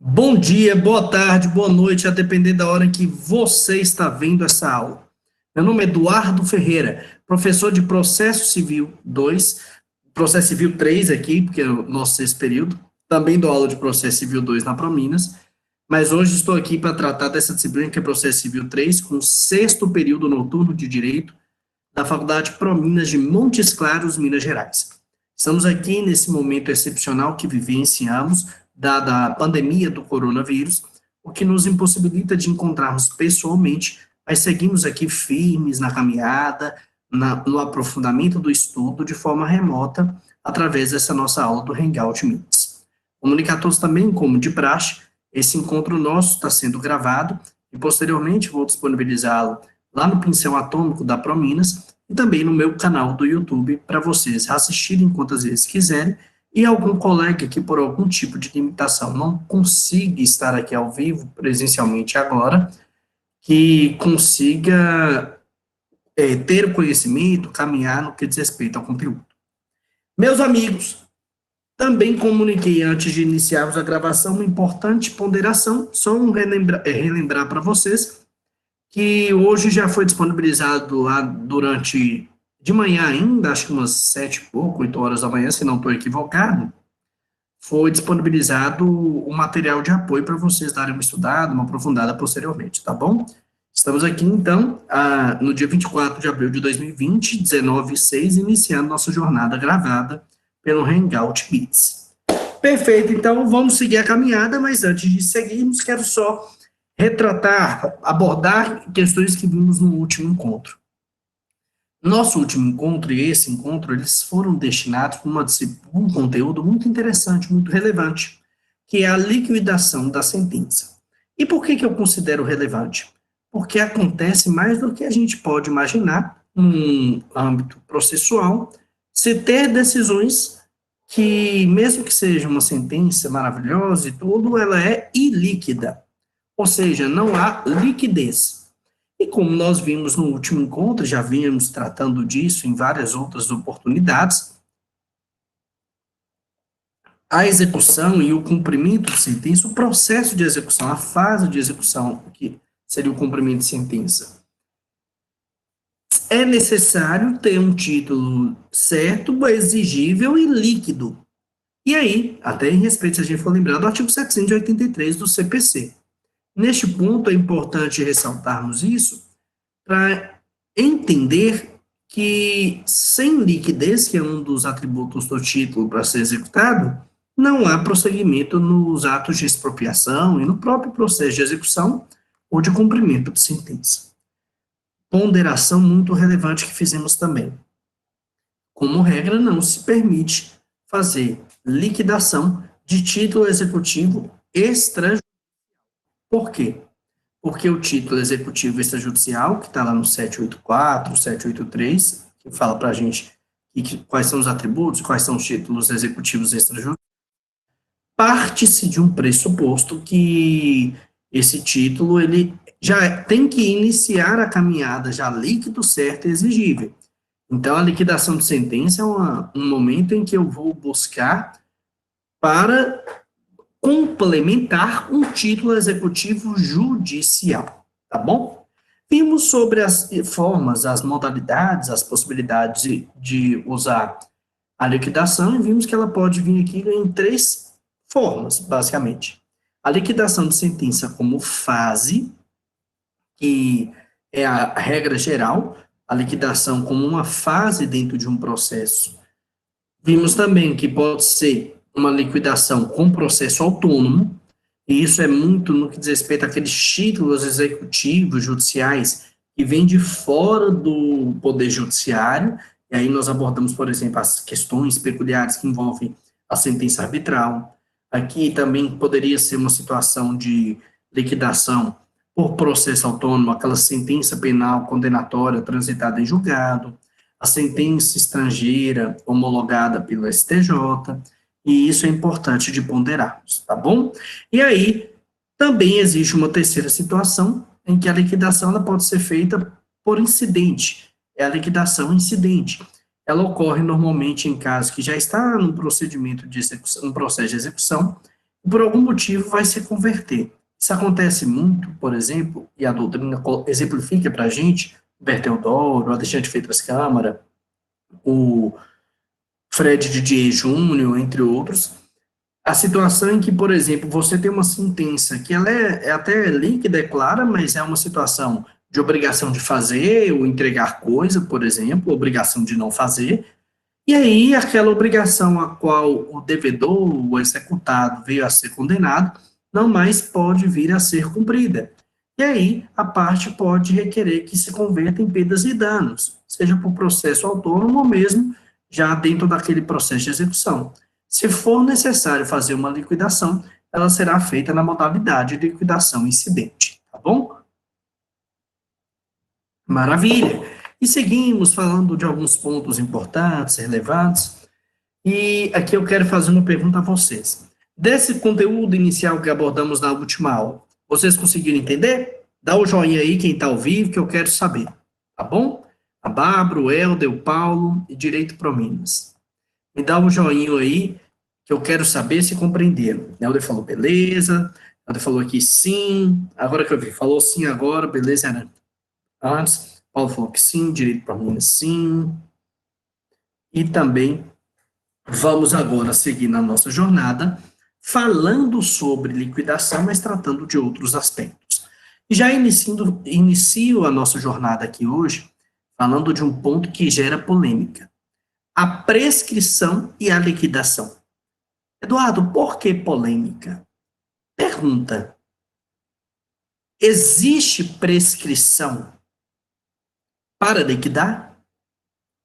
Bom dia, boa tarde, boa noite, a depender da hora em que você está vendo essa aula. Meu nome é Eduardo Ferreira, professor de Processo Civil 2, Processo Civil 3 aqui, porque é o nosso sexto período. Também dou aula de Processo Civil 2 na Prominas, mas hoje estou aqui para tratar dessa disciplina que é Processo Civil 3, com o sexto período noturno de Direito da Faculdade Prominas de Montes Claros, Minas Gerais. Estamos aqui nesse momento excepcional que vivenciamos, dada a pandemia do coronavírus, o que nos impossibilita de encontrarmos pessoalmente, mas seguimos aqui firmes na caminhada, no aprofundamento do estudo de forma remota, através dessa nossa aula do Hangout Meets. Comunicar a todos também, como de praxe, esse encontro nosso está sendo gravado e posteriormente vou disponibilizá-lo lá no Pincel Atômico da Prominas e também no meu canal do YouTube para vocês assistirem quantas vezes quiserem e algum colega que por algum tipo de limitação não consiga estar aqui ao vivo presencialmente agora, que consiga ter o conhecimento, caminhar no que diz respeito ao conteúdo. Meus amigos, também comuniquei antes de iniciarmos a gravação uma importante ponderação, só relembrar para vocês que hoje já foi disponibilizado lá durante de manhã ainda, acho que umas 7 e pouco, 8 horas da manhã, se não estou equivocado, foi disponibilizado o material de apoio para vocês darem uma estudada, uma aprofundada posteriormente, tá bom? Estamos aqui, então, no dia 24 de abril de 2020, 19h06, iniciando nossa jornada gravada pelo Hangout Beats. Perfeito, então vamos seguir a caminhada, mas antes de seguirmos, quero só retratar, abordar questões que vimos no último encontro. Nosso último encontro e esse encontro, eles foram destinados para um conteúdo muito interessante, muito relevante, que é a liquidação da sentença. E por que eu considero relevante? Porque acontece mais do que a gente pode imaginar, num âmbito processual, se ter decisões que, mesmo que seja uma sentença maravilhosa e tudo, ela é ilíquida. Ou seja, não há liquidez. E como nós vimos no último encontro, já vínhamos tratando disso em várias outras oportunidades, a execução e o cumprimento de sentença, o processo de execução, a fase de execução, que seria o cumprimento de sentença, é necessário ter um título certo, exigível e líquido. E aí, até em respeito, se a gente for lembrar, do artigo 783 do CPC. Neste ponto, é importante ressaltarmos isso para entender que, sem liquidez, que é um dos atributos do título para ser executado, não há prosseguimento nos atos de expropriação e no próprio processo de execução ou de cumprimento de sentença. Ponderação muito relevante que fizemos também. Como regra, não se permite fazer liquidação de título executivo extrajudicial. Por quê? Porque o título executivo extrajudicial, que está lá no 784, 783, que fala para a gente quais são os atributos, quais são os títulos executivos extrajudiciais, parte-se de um pressuposto que esse título ele já tem que iniciar a caminhada já líquido, certo e exigível. Então, a liquidação de sentença é um momento em que eu vou buscar para complementar um título executivo judicial, tá bom? Vimos sobre as formas, as modalidades, as possibilidades de usar a liquidação e vimos que ela pode vir aqui em 3 formas, basicamente. A liquidação de sentença como fase, que é a regra geral, a liquidação como uma fase dentro de um processo. Vimos também que pode ser uma liquidação com processo autônomo, e isso é muito no que diz respeito àqueles títulos executivos judiciais que vêm de fora do poder judiciário, e aí nós abordamos, por exemplo, as questões peculiares que envolvem a sentença arbitral. Aqui também poderia ser uma situação de liquidação por processo autônomo, aquela sentença penal condenatória transitada em julgado, a sentença estrangeira homologada pelo STJ, e isso é importante de ponderarmos, tá bom? E aí, também existe uma terceira situação, em que a liquidação ela pode ser feita por incidente, é a liquidação incidente. Ela ocorre normalmente em casos que já está no procedimento de execução, no processo de execução, e por algum motivo vai se converter. Isso acontece muito, por exemplo, e a doutrina exemplifica para a gente, Berteldoro, Alexandre de Freitas Câmara, o Fred Didier Júnior, entre outros, a situação em que, por exemplo, você tem uma sentença que ela é até líquida, é clara, mas é uma situação de obrigação de fazer ou entregar coisa, por exemplo, obrigação de não fazer, e aí aquela obrigação a qual o devedor, o executado, veio a ser condenado, não mais pode vir a ser cumprida. E aí a parte pode requerer que se converta em perdas e danos, seja por processo autônomo ou mesmo já dentro daquele processo de execução. Se for necessário fazer uma liquidação, ela será feita na modalidade de liquidação incidente, tá bom? Maravilha! E seguimos falando de alguns pontos importantes, relevantes, e aqui eu quero fazer uma pergunta a vocês. Desse conteúdo inicial que abordamos na última aula, vocês conseguiram entender? Dá o joinha aí, quem está ao vivo, que eu quero saber, tá bom? A Bárbara, o Helder, o Paulo e Direito Pro Minas. Me dá um joinha aí, que eu quero saber se compreenderam. Helder falou beleza, Helder falou aqui sim, agora que eu vi, falou sim agora, beleza, né? Antes, Paulo falou que sim, Direito Pro Minas sim, e também vamos agora seguir na nossa jornada, falando sobre liquidação, mas tratando de outros aspectos. E já inicio a nossa jornada aqui hoje, falando de um ponto que gera polêmica: a prescrição e a liquidação. Eduardo, por que polêmica? Pergunta: existe prescrição para liquidar?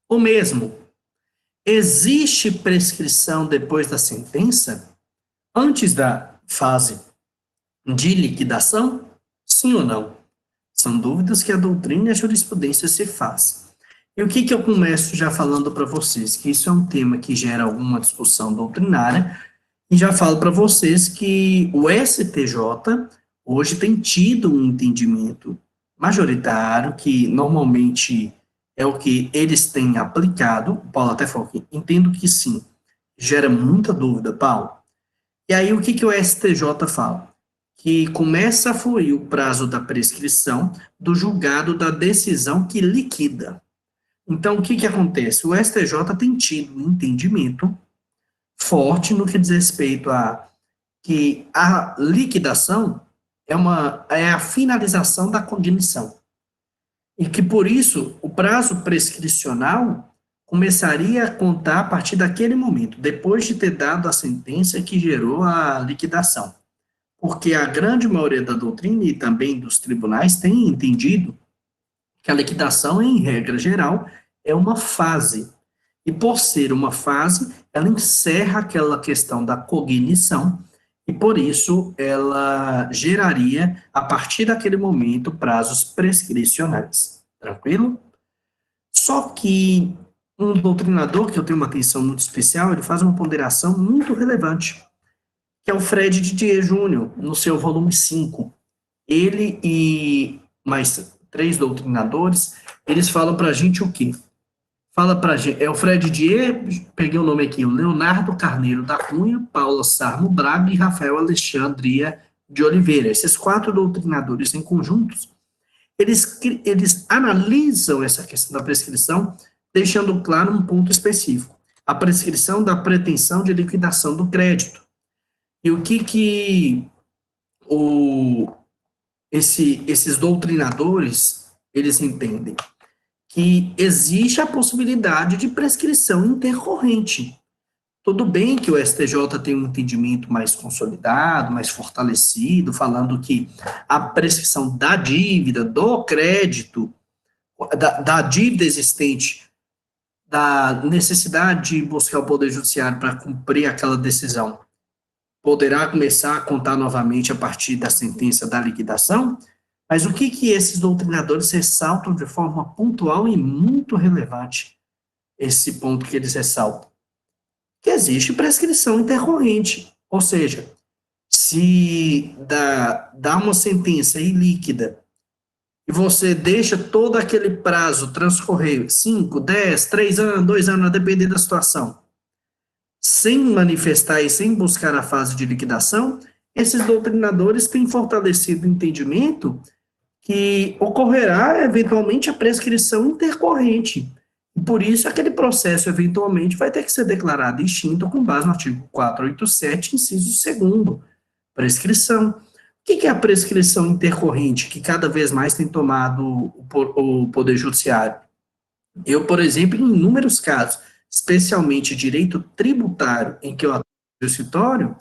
Ou mesmo, existe prescrição depois da sentença? Antes da fase de liquidação? Sim ou não? São dúvidas que a doutrina e a jurisprudência se faz. E o que eu começo já falando para vocês? Que isso é um tema que gera alguma discussão doutrinária, e já falo para vocês que o STJ hoje tem tido um entendimento majoritário, que normalmente é o que eles têm aplicado. O Paulo até falou que entendo que sim, gera muita dúvida, Paulo. E aí, o que o STJ fala? Que começa a fluir o prazo da prescrição do julgado da decisão que liquida. Então, o que acontece? O STJ tem tido um entendimento forte no que diz respeito a que a liquidação é a finalização da cognição. E que, por isso, o prazo prescricional começaria a contar a partir daquele momento, depois de ter dado a sentença que gerou a liquidação. Porque a grande maioria da doutrina e também dos tribunais tem entendido que a liquidação, em regra geral, é uma fase. E por ser uma fase, ela encerra aquela questão da cognição e, por isso, ela geraria, a partir daquele momento, prazos prescricionais. Tranquilo? Só que um doutrinador, que eu tenho uma atenção muito especial, ele faz uma ponderação muito relevante, que é o Fred Didier Júnior, no seu volume 5. Ele e mais 3 doutrinadores, eles falam para a gente o quê? Fala para a gente, é o Fred Didier, peguei o nome aqui, o Leonardo Carneiro da Cunha, Paula Sarmo Braga e Rafael Alexandria de Oliveira. Esses 4 doutrinadores em conjuntos, eles analisam essa questão da prescrição, deixando claro um ponto específico: a prescrição da pretensão de liquidação do crédito. E o que esses doutrinadores, eles entendem? Que existe a possibilidade de prescrição intercorrente. Tudo bem que o STJ tem um entendimento mais consolidado, mais fortalecido, falando que a prescrição da dívida, do crédito, da dívida existente, da necessidade de buscar o Poder Judiciário para cumprir aquela decisão, poderá começar a contar novamente a partir da sentença da liquidação. Mas o que esses doutrinadores ressaltam de forma pontual e muito relevante, esse ponto que eles ressaltam? Que existe prescrição intercorrente, ou seja, se dá uma sentença ilíquida e você deixa todo aquele prazo transcorrer 5, 10, 3 anos, 2 anos, a depender da situação. sem manifestar e sem buscar a fase de liquidação, esses doutrinadores têm fortalecido o entendimento que ocorrerá eventualmente a prescrição intercorrente. E por isso, aquele processo eventualmente vai ter que ser declarado extinto com base no artigo 487, inciso 2º, prescrição. O que é a prescrição intercorrente, que cada vez mais tem tomado o Poder Judiciário? Eu, por exemplo, em inúmeros casos, especialmente direito tributário, em que eu atuo no escritório,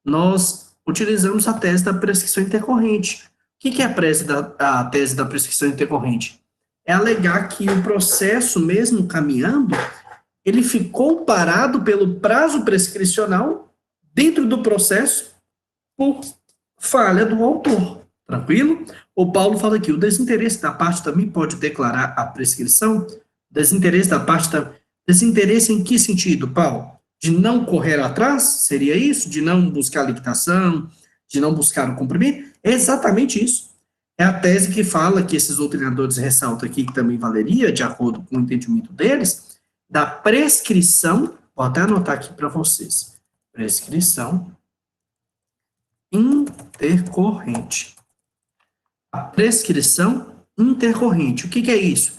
nós utilizamos a tese da prescrição intercorrente. O que é a tese da prescrição intercorrente? É alegar que o processo, mesmo caminhando, ele ficou parado pelo prazo prescricional dentro do processo por falha do autor. Tranquilo? O Paulo fala aqui, o desinteresse da parte também pode declarar a prescrição? Desinteresse da parte desinteresse em que sentido, Paulo? De não correr atrás? Seria isso? De não buscar a liquidação? De não buscar o cumprimento? É exatamente isso. É a tese que fala, que esses doutrinadores ressaltam aqui, que também valeria, de acordo com o entendimento deles, da prescrição, vou até anotar aqui para vocês, prescrição intercorrente. A prescrição intercorrente. O que é isso?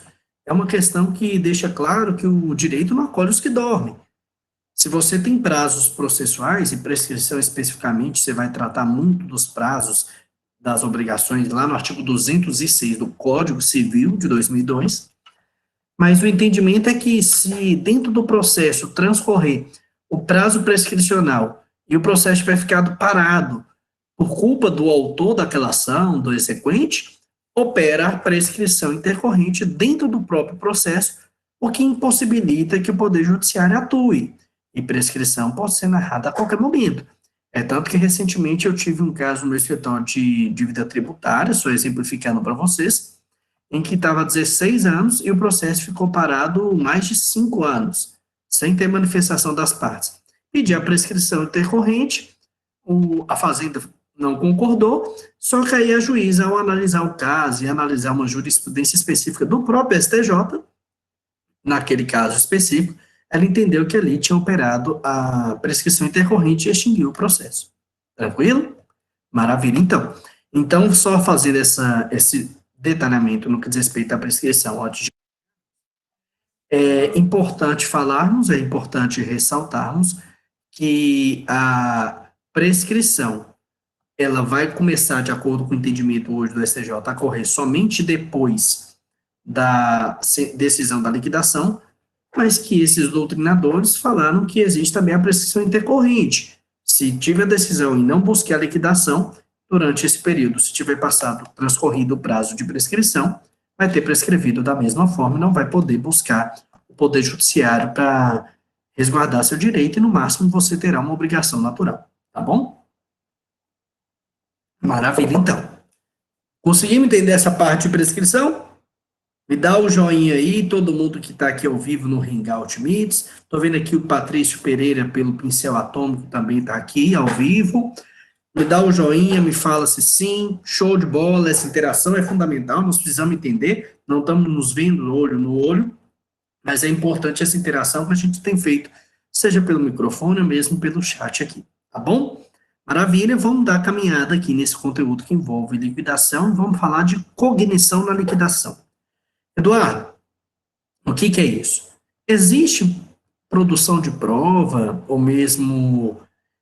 É uma questão que deixa claro que o direito não acolhe os que dormem. Se você tem prazos processuais, e prescrição especificamente, você vai tratar muito dos prazos das obrigações lá no artigo 206 do Código Civil de 2002, mas o entendimento é que se dentro do processo transcorrer o prazo prescricional e o processo tiver ficado parado por culpa do autor daquela ação, do exequente, opera a prescrição intercorrente dentro do próprio processo, o que impossibilita que o Poder Judiciário atue. E prescrição pode ser narrada a qualquer momento. É tanto que recentemente eu tive um caso no meu escritório de dívida tributária, só exemplificando para vocês, em que estava 16 anos e o processo ficou parado mais de 5 anos, sem ter manifestação das partes. Pedi a prescrição intercorrente, a Fazenda não concordou, só que aí a juíza, ao analisar o caso e analisar uma jurisprudência específica do próprio STJ, naquele caso específico, ela entendeu que ali tinha operado a prescrição intercorrente e extinguiu o processo. Tranquilo? Maravilha, então. Então, só fazendo esse detalhamento no que diz respeito à prescrição antes de... É importante falarmos, é importante ressaltarmos que a prescrição, ela vai começar, de acordo com o entendimento hoje do STJ, a correr somente depois da decisão da liquidação, mas que esses doutrinadores falaram que existe também a prescrição intercorrente. Se tiver a decisão e não buscar a liquidação, durante esse período, se tiver transcorrido o prazo de prescrição, vai ter prescrevido da mesma forma e não vai poder buscar o Poder Judiciário para resguardar seu direito e, no máximo, você terá uma obrigação natural. Tá bom? Maravilha, então. Conseguimos entender essa parte de prescrição? Me dá o joinha aí, todo mundo que está aqui ao vivo no Hangout Meets. Estou vendo aqui o Patrício Pereira pelo Pincel Atômico também está aqui ao vivo. Me dá o joinha, me fala se sim, show de bola, essa interação é fundamental, nós precisamos entender, não estamos nos vendo olho no olho, mas é importante essa interação que a gente tem feito, seja pelo microfone ou mesmo pelo chat aqui, tá bom? Maravilha, vamos dar caminhada aqui nesse conteúdo que envolve liquidação, vamos falar de cognição na liquidação. Eduardo, o que é isso? Existe produção de prova, ou mesmo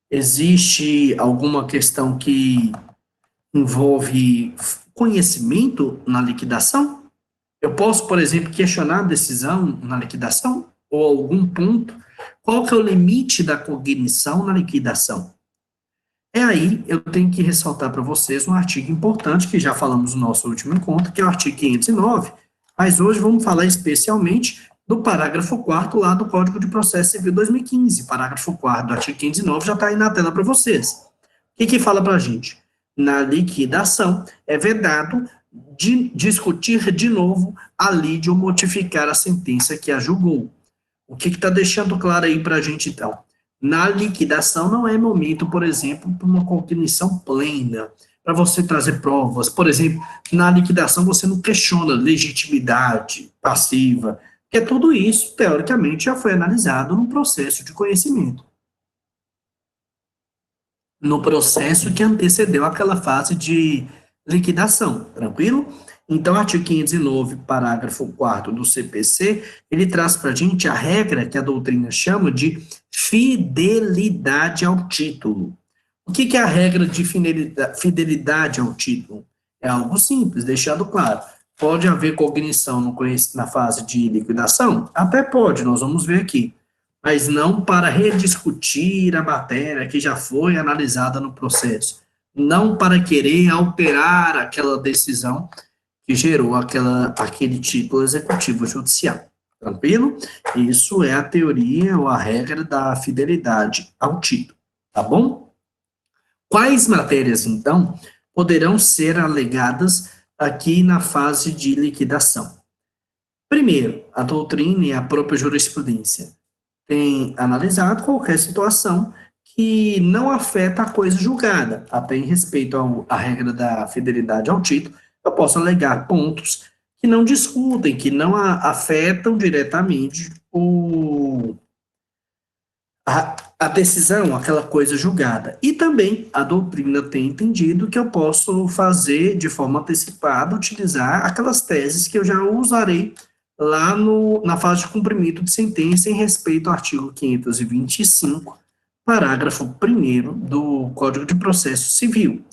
existe alguma questão que envolve conhecimento na liquidação? Eu posso, por exemplo, questionar a decisão na liquidação? Ou algum ponto? Qual que é o limite da cognição na liquidação? É aí, eu tenho que ressaltar para vocês um artigo importante, que já falamos no nosso último encontro, que é o artigo 509, mas hoje vamos falar especialmente do parágrafo 4º lá do Código de Processo Civil 2015. Parágrafo 4º do artigo 509 já está aí na tela para vocês. O que fala para a gente? Na liquidação, é vedado discutir de novo a lide ou modificar a sentença que a julgou. O que está deixando claro aí para a gente, então? Na liquidação não é momento, por exemplo, para uma cognição plena, para você trazer provas. Por exemplo, na liquidação você não questiona legitimidade passiva, porque tudo isso, teoricamente, já foi analisado num processo de conhecimento. no processo que antecedeu aquela fase de liquidação, tranquilo? Então, artigo 509, parágrafo 4º do CPC, ele traz para a gente a regra que a doutrina chama de fidelidade ao título. O que, que é a regra de fidelidade ao título? É algo simples, deixando claro. Pode haver cognição na fase de liquidação? Até pode, nós vamos ver aqui. Mas não para rediscutir a matéria que já foi analisada no processo. Não para querer alterar aquela decisão que gerou aquele título executivo judicial. Tranquilo? Isso é a teoria ou a regra da fidelidade ao título. Tá bom? Quais matérias, então, poderão ser alegadas aqui na fase de liquidação? Primeiro, a doutrina e a própria jurisprudência têm analisado qualquer situação que não afeta a coisa julgada, até em respeito à regra da fidelidade ao título, eu posso alegar pontos que não discutem, que não afetam diretamente a decisão, aquela coisa julgada. E também a doutrina tem entendido que eu posso fazer de forma antecipada, utilizar aquelas teses que eu já usarei lá na fase de cumprimento de sentença em respeito ao artigo 525, parágrafo 1º do Código de Processo Civil.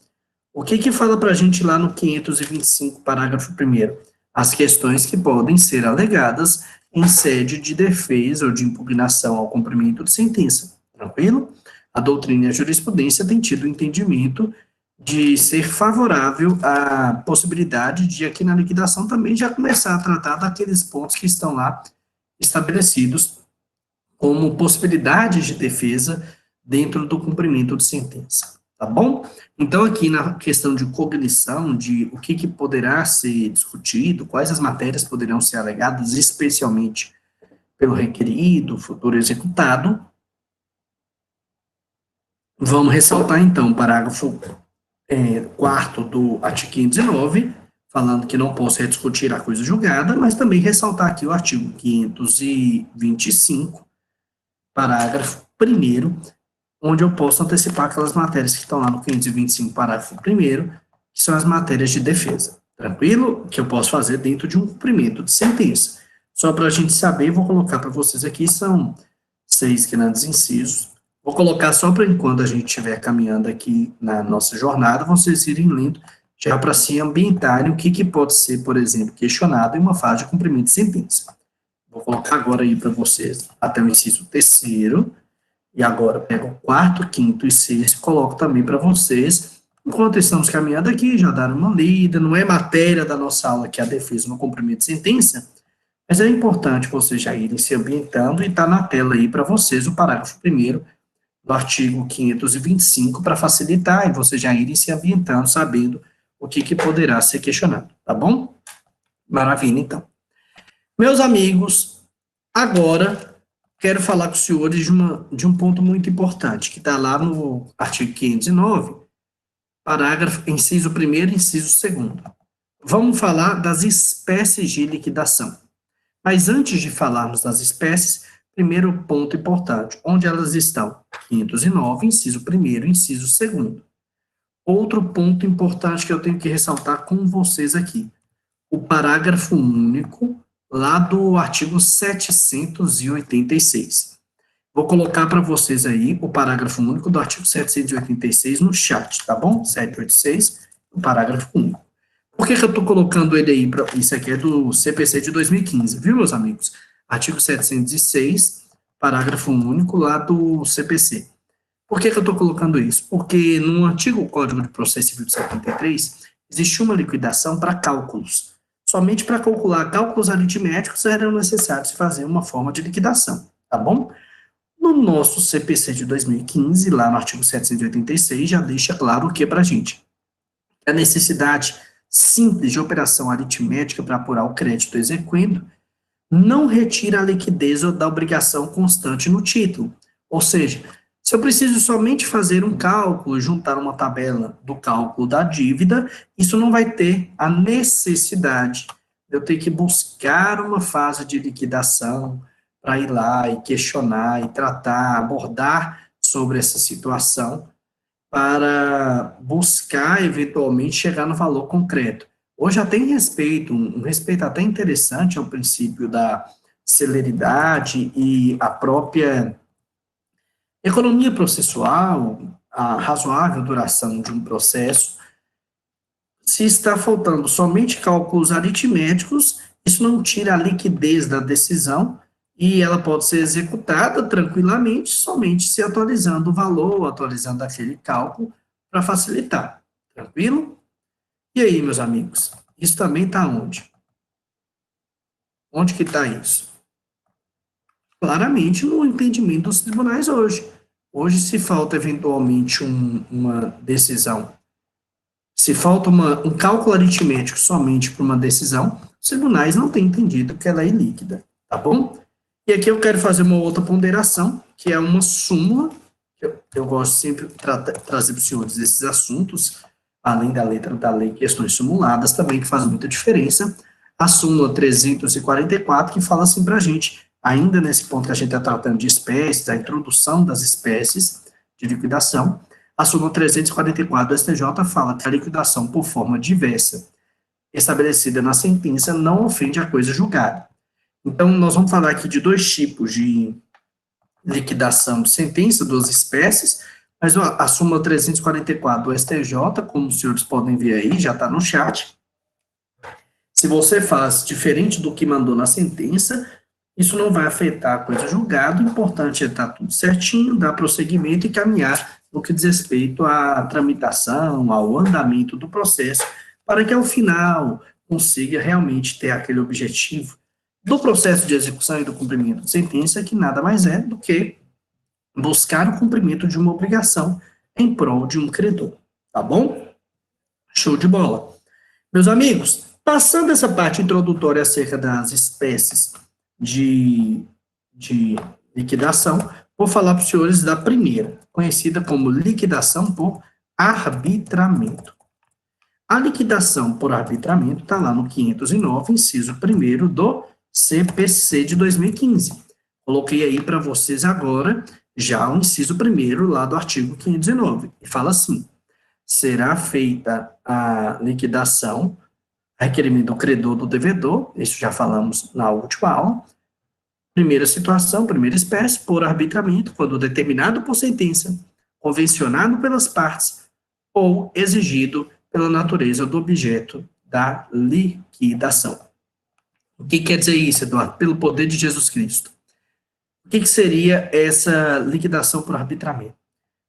O que que fala para a gente lá no 525, parágrafo 1º? As questões que podem ser alegadas em sede de defesa ou de impugnação ao cumprimento de sentença. Tranquilo? A doutrina e a jurisprudência têm tido o entendimento de ser favorável à possibilidade de, aqui na liquidação, também já começar a tratar daqueles pontos que estão lá estabelecidos como possibilidades de defesa dentro do cumprimento de sentença. Tá bom? Então, aqui na questão de cognição, de o que poderá ser discutido, quais as matérias poderão ser alegadas, especialmente pelo requerido, futuro executado, vamos ressaltar, então, o parágrafo 4º do artigo 509, falando que não posso rediscutir a coisa julgada, mas também ressaltar aqui o artigo 525, parágrafo 1º, onde eu posso antecipar aquelas matérias que estão lá no 525, parágrafo 1º, que são as matérias de defesa. Tranquilo? Que eu posso fazer dentro de um cumprimento de sentença. Só para a gente saber, vou colocar para vocês aqui, são 6 grandes incisos. Vou colocar só para enquanto a gente estiver caminhando aqui na nossa jornada, vocês irem lendo, já para se ambientarem o que pode ser, por exemplo, questionado em uma fase de cumprimento de sentença. Vou colocar agora aí para vocês até o inciso 3º, e agora pego o 4º, 5º e 6º e coloco também para vocês. Enquanto estamos caminhando aqui, já dar uma lida, não é matéria da nossa aula que é a defesa no cumprimento de sentença, mas é importante vocês já irem se ambientando e tá na tela aí para vocês o parágrafo 1º do artigo 525 para facilitar e vocês já irem se ambientando, sabendo o que poderá ser questionado, tá bom? Maravilha, então. Meus amigos, agora quero falar com os senhores de um ponto muito importante, que está lá no artigo 509, parágrafo, inciso 1º e inciso 2º. Vamos falar das espécies de liquidação. Mas antes de falarmos das espécies, primeiro ponto importante, onde elas estão? 509, inciso 1º, inciso 2º. Outro ponto importante que eu tenho que ressaltar com vocês aqui, o parágrafo único lá do artigo 786. Vou colocar para vocês aí o parágrafo único do artigo 786 no chat, tá bom? 786, o parágrafo único. Por que eu estou colocando ele aí? Isso aqui é do CPC de 2015, viu, meus amigos? Artigo 706, parágrafo único lá do CPC. Por que eu estou colocando isso? Porque no antigo Código de Processo Civil de 73, existia uma liquidação para cálculos. Somente para calcular cálculos aritméticos era necessário se fazer uma forma de liquidação, tá bom? No nosso CPC de 2015, lá no artigo 786, já deixa claro o que para a gente? A necessidade simples de operação aritmética para apurar o crédito exequendo não retira a liquidez da obrigação constante no título. Ou seja, se eu preciso somente fazer um cálculo, juntar uma tabela do cálculo da dívida, isso não vai ter a necessidade de eu ter que buscar uma fase de liquidação para ir lá e questionar e tratar, abordar sobre essa situação, para buscar, eventualmente, chegar no valor concreto. Hoje já tem respeito, um respeito até interessante ao princípio da celeridade e a própria economia processual, a razoável duração de um processo. Se está faltando somente cálculos aritméticos, isso não tira a liquidez da decisão e ela pode ser executada tranquilamente, somente se atualizando o valor, atualizando aquele cálculo para facilitar. Tranquilo? E aí, meus amigos? Isso também está onde? Onde que está isso? Claramente no entendimento dos tribunais hoje. Hoje, se falta eventualmente uma decisão, se falta um cálculo aritmético somente para uma decisão, os tribunais não têm entendido que ela é ilíquida, tá bom? E aqui eu quero fazer uma outra ponderação, que é uma súmula, que eu gosto sempre de trazer para os senhores esses assuntos, além da letra da lei, questões simuladas também, que faz muita diferença. A súmula 344, que fala assim para a gente, ainda nesse ponto que a gente está tratando de espécies, a introdução das espécies de liquidação, a súmula 344 do STJ fala que a liquidação por forma diversa estabelecida na sentença não ofende a coisa julgada. Então, nós vamos falar aqui de dois tipos de liquidação de sentença, duas espécies, mas a súmula 344 do STJ, como os senhores podem ver aí, já está no chat. Se você faz diferente do que mandou na sentença, isso não vai afetar a coisa julgada, o importante é estar tudo certinho, dar prosseguimento e caminhar no que diz respeito à tramitação, ao andamento do processo, para que ao final consiga realmente ter aquele objetivo do processo de execução e do cumprimento de sentença, que nada mais é do que buscar o cumprimento de uma obrigação em prol de um credor, tá bom? Show de bola. Meus amigos, passando essa parte introdutória acerca das espécies de liquidação, vou falar para os senhores da primeira, conhecida como liquidação por arbitramento. A liquidação por arbitramento está lá no 509, inciso 1º do CPC de 2015. Coloquei aí para vocês agora já o inciso 1º lá do artigo 509. E fala assim: será feita a liquidação a requerimento do credor do devedor, isso já falamos na última aula. Primeira situação, primeira espécie, por arbitramento, quando determinado por sentença, convencionado pelas partes ou exigido pela natureza do objeto da liquidação. O que quer dizer isso, Eduardo? Pelo poder de Jesus Cristo. O que seria essa liquidação por arbitramento?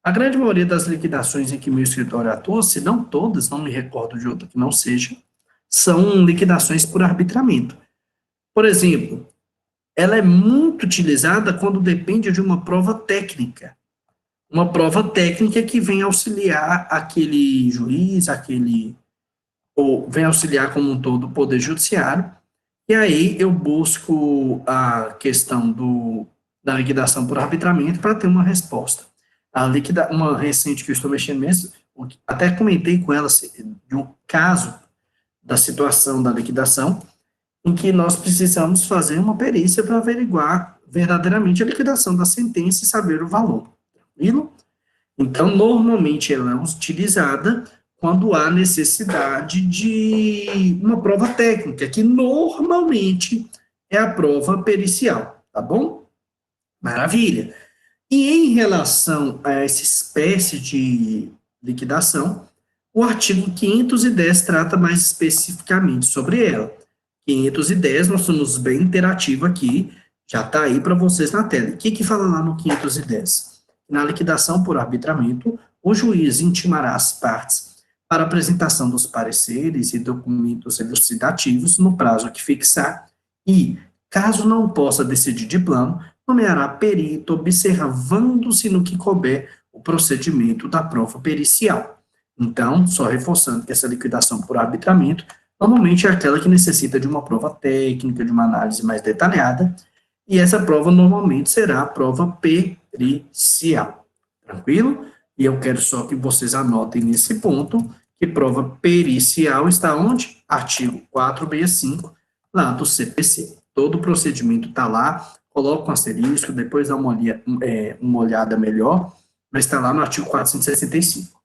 A grande maioria das liquidações em que meu escritório atua, se não todas, não me recordo de outra que não seja, são liquidações por arbitramento. Por exemplo, ela é muito utilizada quando depende de uma prova técnica. Uma prova técnica que vem auxiliar aquele juiz, ou vem auxiliar como um todo o Poder Judiciário, e aí eu busco a questão da liquidação por arbitramento para ter uma resposta. Uma recente que eu estou mexendo mesmo, até comentei com ela de um caso da situação da liquidação, em que nós precisamos fazer uma perícia para averiguar verdadeiramente a liquidação da sentença e saber o valor. Tranquilo? Então, normalmente ela é utilizada quando há necessidade de uma prova técnica, que normalmente é a prova pericial, tá bom? Maravilha. E em relação a essa espécie de liquidação, o artigo 510 trata mais especificamente sobre ela. 510, nós somos bem interativo aqui, já está aí para vocês na tela. O que fala lá no 510? Na liquidação por arbitramento, o juiz intimará as partes para apresentação dos pareceres e documentos elucidativos no prazo que fixar e, caso não possa decidir de plano, nomeará perito, observando-se no que couber o procedimento da prova pericial. Então, só reforçando que essa liquidação por arbitramento normalmente é aquela que necessita de uma prova técnica, de uma análise mais detalhada, e essa prova normalmente será a prova pericial. Tranquilo? E eu quero só que vocês anotem nesse ponto que prova pericial está onde? Artigo 465, lá do CPC. Todo o procedimento está lá, coloca um asterisco, depois dá uma olhada melhor, mas está lá no artigo 465.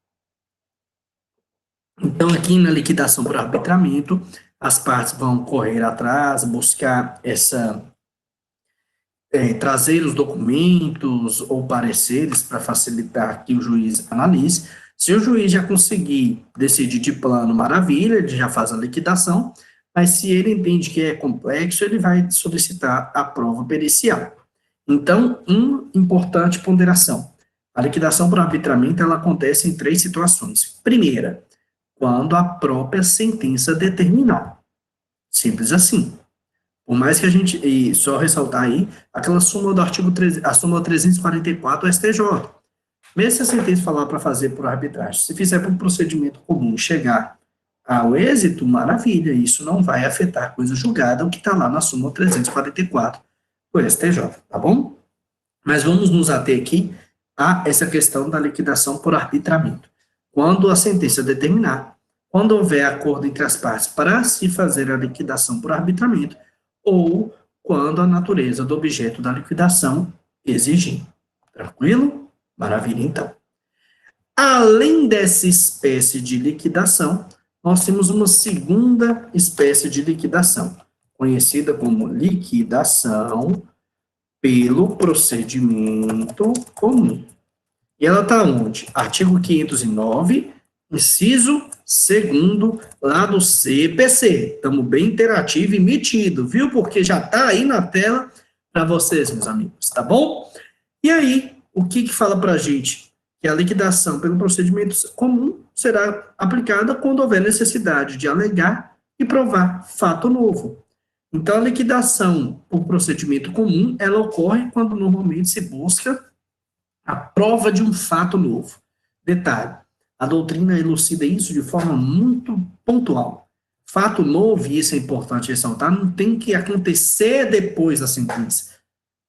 Então, aqui na liquidação por arbitramento, as partes vão correr atrás, buscar trazer os documentos ou pareceres para facilitar que o juiz analise. Se o juiz já conseguir decidir de plano, maravilha, ele já faz a liquidação, mas se ele entende que é complexo, ele vai solicitar a prova pericial. Então, uma importante ponderação. A liquidação por arbitramento, ela acontece em 3 situações. Primeira, quando a própria sentença determinar. Simples assim. Por mais que a gente, e só ressaltar aí, aquela súmula do artigo 13, a súmula 344 do STJ. Mesmo se a sentença falar para fazer por arbitragem, se fizer por procedimento comum chegar ao êxito, maravilha, isso não vai afetar a coisa julgada, o que está lá na súmula 344 do STJ, tá bom? Mas vamos nos ater aqui a essa questão da liquidação por arbitramento. Quando a sentença determinar, quando houver acordo entre as partes para se fazer a liquidação por arbitramento, ou quando a natureza do objeto da liquidação exigir. Tranquilo? Maravilha, então. Além dessa espécie de liquidação, nós temos uma segunda espécie de liquidação, conhecida como liquidação pelo procedimento comum. E ela está onde? Artigo 509, inciso 2º, lá do CPC. Estamos bem interativo e metido, viu? Porque já está aí na tela para vocês, meus amigos, tá bom? E aí, o que fala para a gente? Que a liquidação pelo procedimento comum será aplicada quando houver necessidade de alegar e provar fato novo. Então, a liquidação por procedimento comum, ela ocorre quando normalmente se busca a prova de um fato novo. Detalhe, a doutrina elucida isso de forma muito pontual. Fato novo, e isso é importante ressaltar, não tem que acontecer depois da sentença.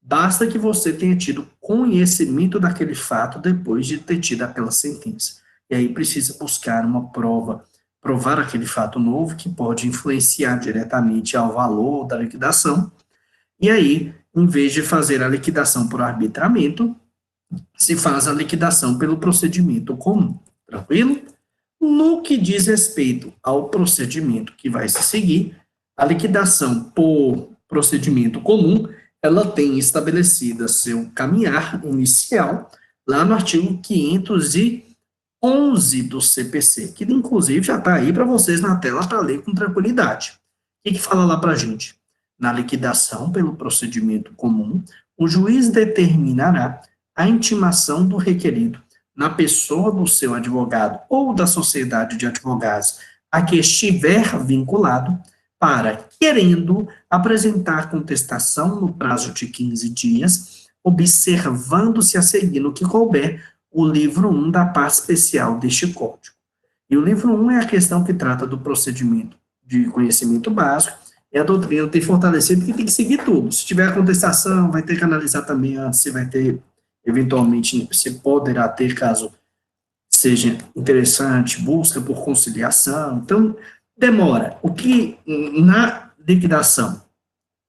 Basta que você tenha tido conhecimento daquele fato depois de ter tido aquela sentença. E aí precisa buscar uma prova, provar aquele fato novo que pode influenciar diretamente ao valor da liquidação. E aí, em vez de fazer a liquidação por arbitramento, se faz a liquidação pelo procedimento comum. Tranquilo? No que diz respeito ao procedimento que vai se seguir, a liquidação por procedimento comum, ela tem estabelecida seu caminhar inicial lá no artigo 511 do CPC, que inclusive já está aí para vocês na tela para ler com tranquilidade. O que fala lá para a gente? Na liquidação pelo procedimento comum, o juiz determinará a intimação do requerido na pessoa do seu advogado ou da sociedade de advogados a que estiver vinculado para, querendo, apresentar contestação no prazo de 15 dias, observando-se a seguir no que couber o livro 1 da parte especial deste código. E o livro 1 é a questão que trata do procedimento de conhecimento básico, e a doutrina tem fortalecido que tem que seguir tudo. Se tiver contestação, vai ter que analisar também antes se vai ter, eventualmente, se poderá ter, caso seja interessante, busca por conciliação. Então, demora. O que, na liquidação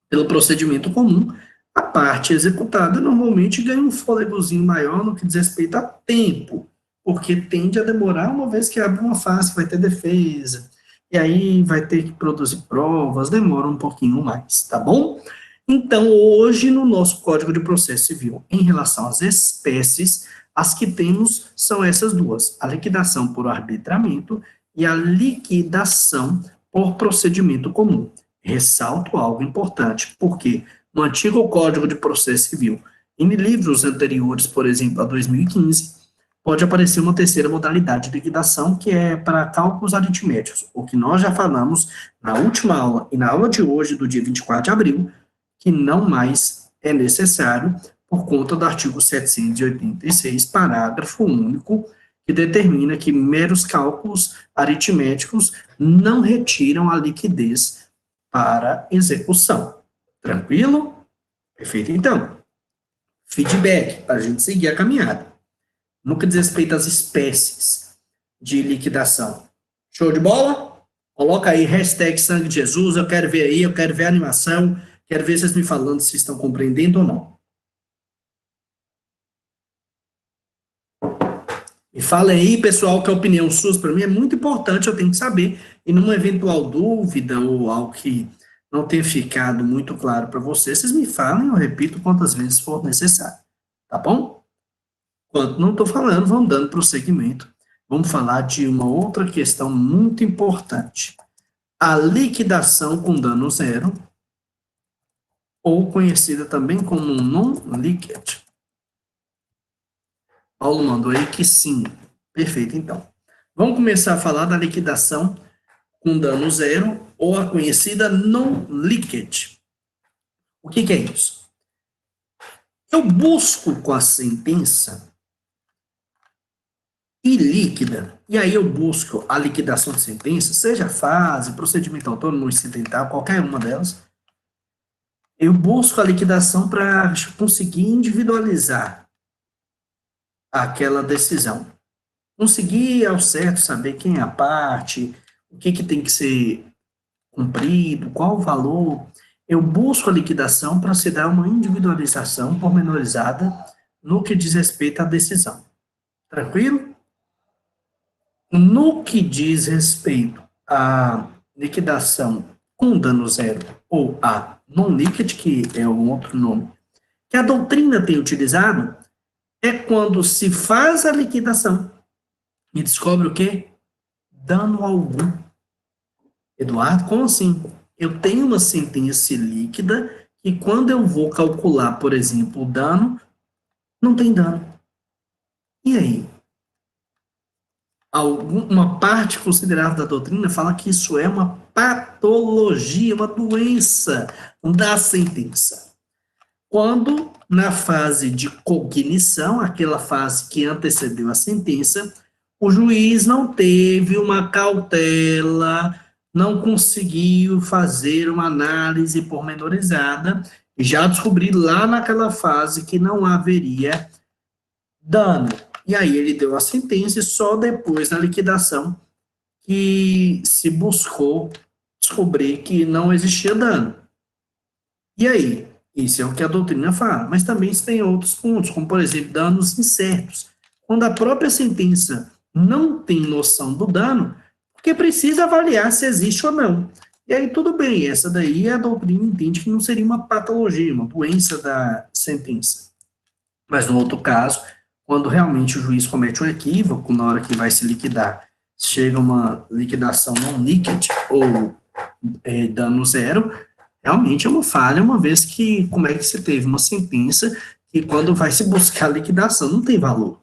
pelo procedimento comum, a parte executada normalmente ganha um fôlegozinho maior no que diz respeito a tempo, porque tende a demorar, uma vez que abre uma face, vai ter defesa, e aí vai ter que produzir provas, demora um pouquinho mais, tá bom? Então, hoje, no nosso Código de Processo Civil, em relação às espécies, as que temos são essas duas, a liquidação por arbitramento e a liquidação por procedimento comum. Ressalto algo importante, porque no antigo Código de Processo Civil, em livros anteriores, por exemplo, a 2015, pode aparecer uma terceira modalidade de liquidação, que é para cálculos aritméticos, o que nós já falamos na última aula e na aula de hoje, do dia 24 de abril, que não mais é necessário por conta do artigo 786, parágrafo único, que determina que meros cálculos aritméticos não retiram a liquidez para execução. Tranquilo? Perfeito, então. Feedback, para a gente seguir a caminhada. No que diz respeito às espécies de liquidação. Show de bola? Coloca aí, hashtag sangue de Jesus, eu quero ver aí, eu quero ver a animação, quero ver vocês me falando se estão compreendendo ou não. E fala aí, pessoal, que a opinião SUS para mim é muito importante, eu tenho que saber. E numa eventual dúvida ou algo que não tenha ficado muito claro para vocês, vocês me falem, eu repito quantas vezes for necessário. Tá bom? Enquanto não estou falando, vamos dando prosseguimento. Vamos falar de uma outra questão muito importante. A liquidação com dano zero, ou conhecida também como non-leakage. Paulo mandou aí que sim. Perfeito, então. Vamos começar a falar da liquidação com dano zero, ou a conhecida non-leakage. O que é isso? Eu busco com a sentença ilíquida, e aí eu busco a liquidação de sentença, seja fase, procedimento autônomo, incidental, qualquer uma delas, eu busco a liquidação para conseguir individualizar aquela decisão. Conseguir ao certo saber quem é a parte, o que tem que ser cumprido, qual o valor. Eu busco a liquidação para se dar uma individualização pormenorizada no que diz respeito à decisão. Tranquilo? No que diz respeito à liquidação com dano zero, ou a non-liquid, que é um outro nome, que a doutrina tem utilizado, é quando se faz a liquidação e descobre o quê? Dano algum. Eduardo, como assim? Eu tenho uma sentença líquida que quando eu vou calcular, por exemplo, o dano, não tem dano. E aí? Uma parte considerável da doutrina fala que isso é uma patologia, uma doença da sentença. Quando, na fase de cognição, aquela fase que antecedeu a sentença, o juiz não teve uma cautela, não conseguiu fazer uma análise pormenorizada, e já descobri lá naquela fase que não haveria dano. E aí ele deu a sentença e só depois da liquidação que se buscou descobrir que não existia dano. E aí? Isso é o que a doutrina fala, mas também tem outros pontos, como por exemplo, danos incertos. Quando a própria sentença não tem noção do dano, porque precisa avaliar se existe ou não. E aí tudo bem, essa daí a doutrina entende que não seria uma patologia, uma doença da sentença. Mas no outro caso, quando realmente o juiz comete um equívoco na hora que vai se liquidar, chega uma liquidação não líquida ou dano zero, realmente é uma falha, uma vez que como é que você teve uma sentença que quando vai se buscar a liquidação não tem valor.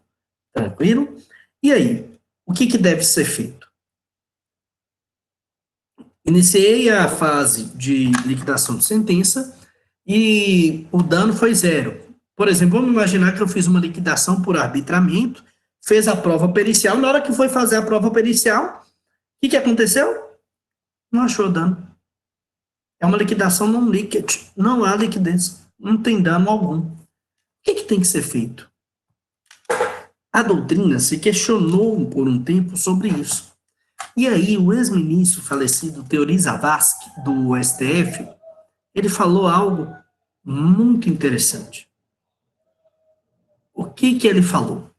Tranquilo? E aí, o que deve ser feito? Iniciei a fase de liquidação de sentença e o dano foi zero. Por exemplo, vamos imaginar que eu fiz uma liquidação por arbitramento, fez a prova pericial, na hora que foi fazer a prova pericial, o que aconteceu? Não achou dano. É uma liquidação não líquida, não há liquidez, não tem dano algum. O que tem que ser feito? A doutrina se questionou por um tempo sobre isso. E aí, o ex-ministro falecido Teori Zavascki, do STF, ele falou algo muito interessante. O que ele falou?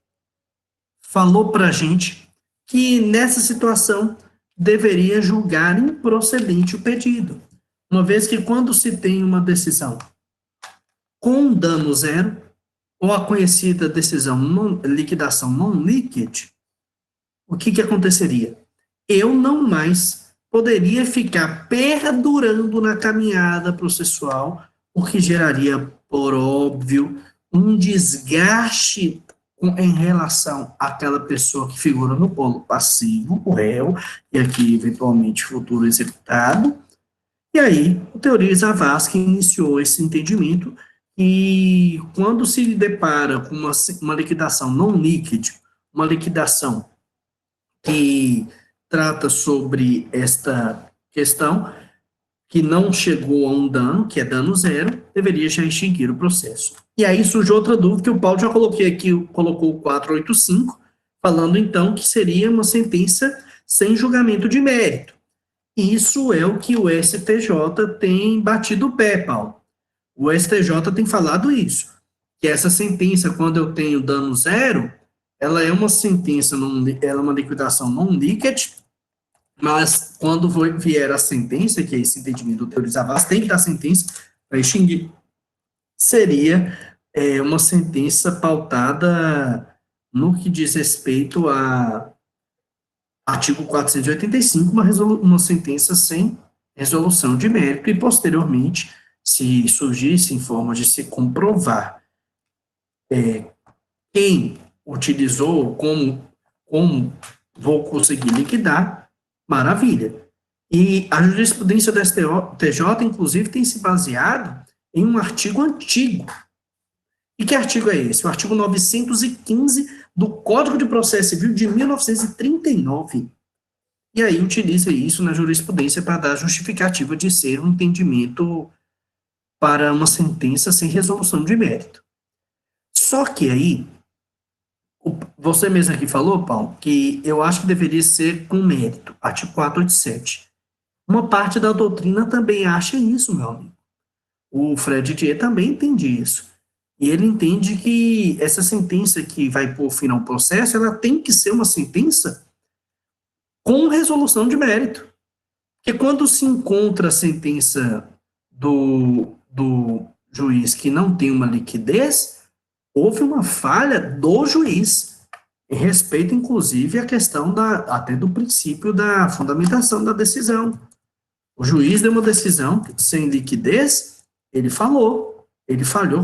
Falou para a gente que nessa situação deveria julgar improcedente o pedido, uma vez que quando se tem uma decisão com dano zero, ou a conhecida decisão liquidação non-liquid, o que aconteceria? Eu não mais poderia ficar perdurando na caminhada processual, o que geraria, por óbvio, um desgaste em relação àquela pessoa que figura no polo passivo, o réu, e aqui, eventualmente, futuro executado. E aí, o Teori Zavascki iniciou esse entendimento e quando se depara com uma liquidação não líquida, uma liquidação que trata sobre esta questão, que não chegou a um dano, que é dano zero, deveria já extinguir o processo. E aí surge outra dúvida que o Paulo já coloquei aqui, colocou o 485, falando então que seria uma sentença sem julgamento de mérito. Isso é o que o STJ tem batido o pé, Paulo. O STJ tem falado isso, que essa sentença, quando eu tenho dano zero, ela é uma sentença, ela é uma liquidação non-liquid, mas quando vier a sentença, que é esse entendimento do Teori Zavascki, tem que dar sentença para extinguir, seria uma sentença pautada no que diz respeito a artigo 485, uma sentença sem resolução de mérito, e posteriormente, se surgisse em forma de se comprovar quem utilizou, como vou conseguir liquidar, maravilha. E a jurisprudência do STJ, inclusive, tem se baseado em um artigo antigo. E que artigo é esse? O artigo 915 do Código de Processo Civil de 1939. E aí utiliza isso na jurisprudência para dar justificativa de ser um entendimento para uma sentença sem resolução de mérito. Só que aí, você mesmo aqui falou, Paulo, que eu acho que deveria ser com mérito, artigo 487. Uma parte da doutrina também acha isso, meu amigo. O Fred Thier também entende isso. E ele entende que essa sentença que vai pôr fim ao processo, ela tem que ser uma sentença com resolução de mérito. Porque quando se encontra a sentença do juiz que não tem uma liquidez, houve uma falha do juiz, em respeito, inclusive, à questão até do princípio da fundamentação da decisão. O juiz deu uma decisão sem liquidez, ele falhou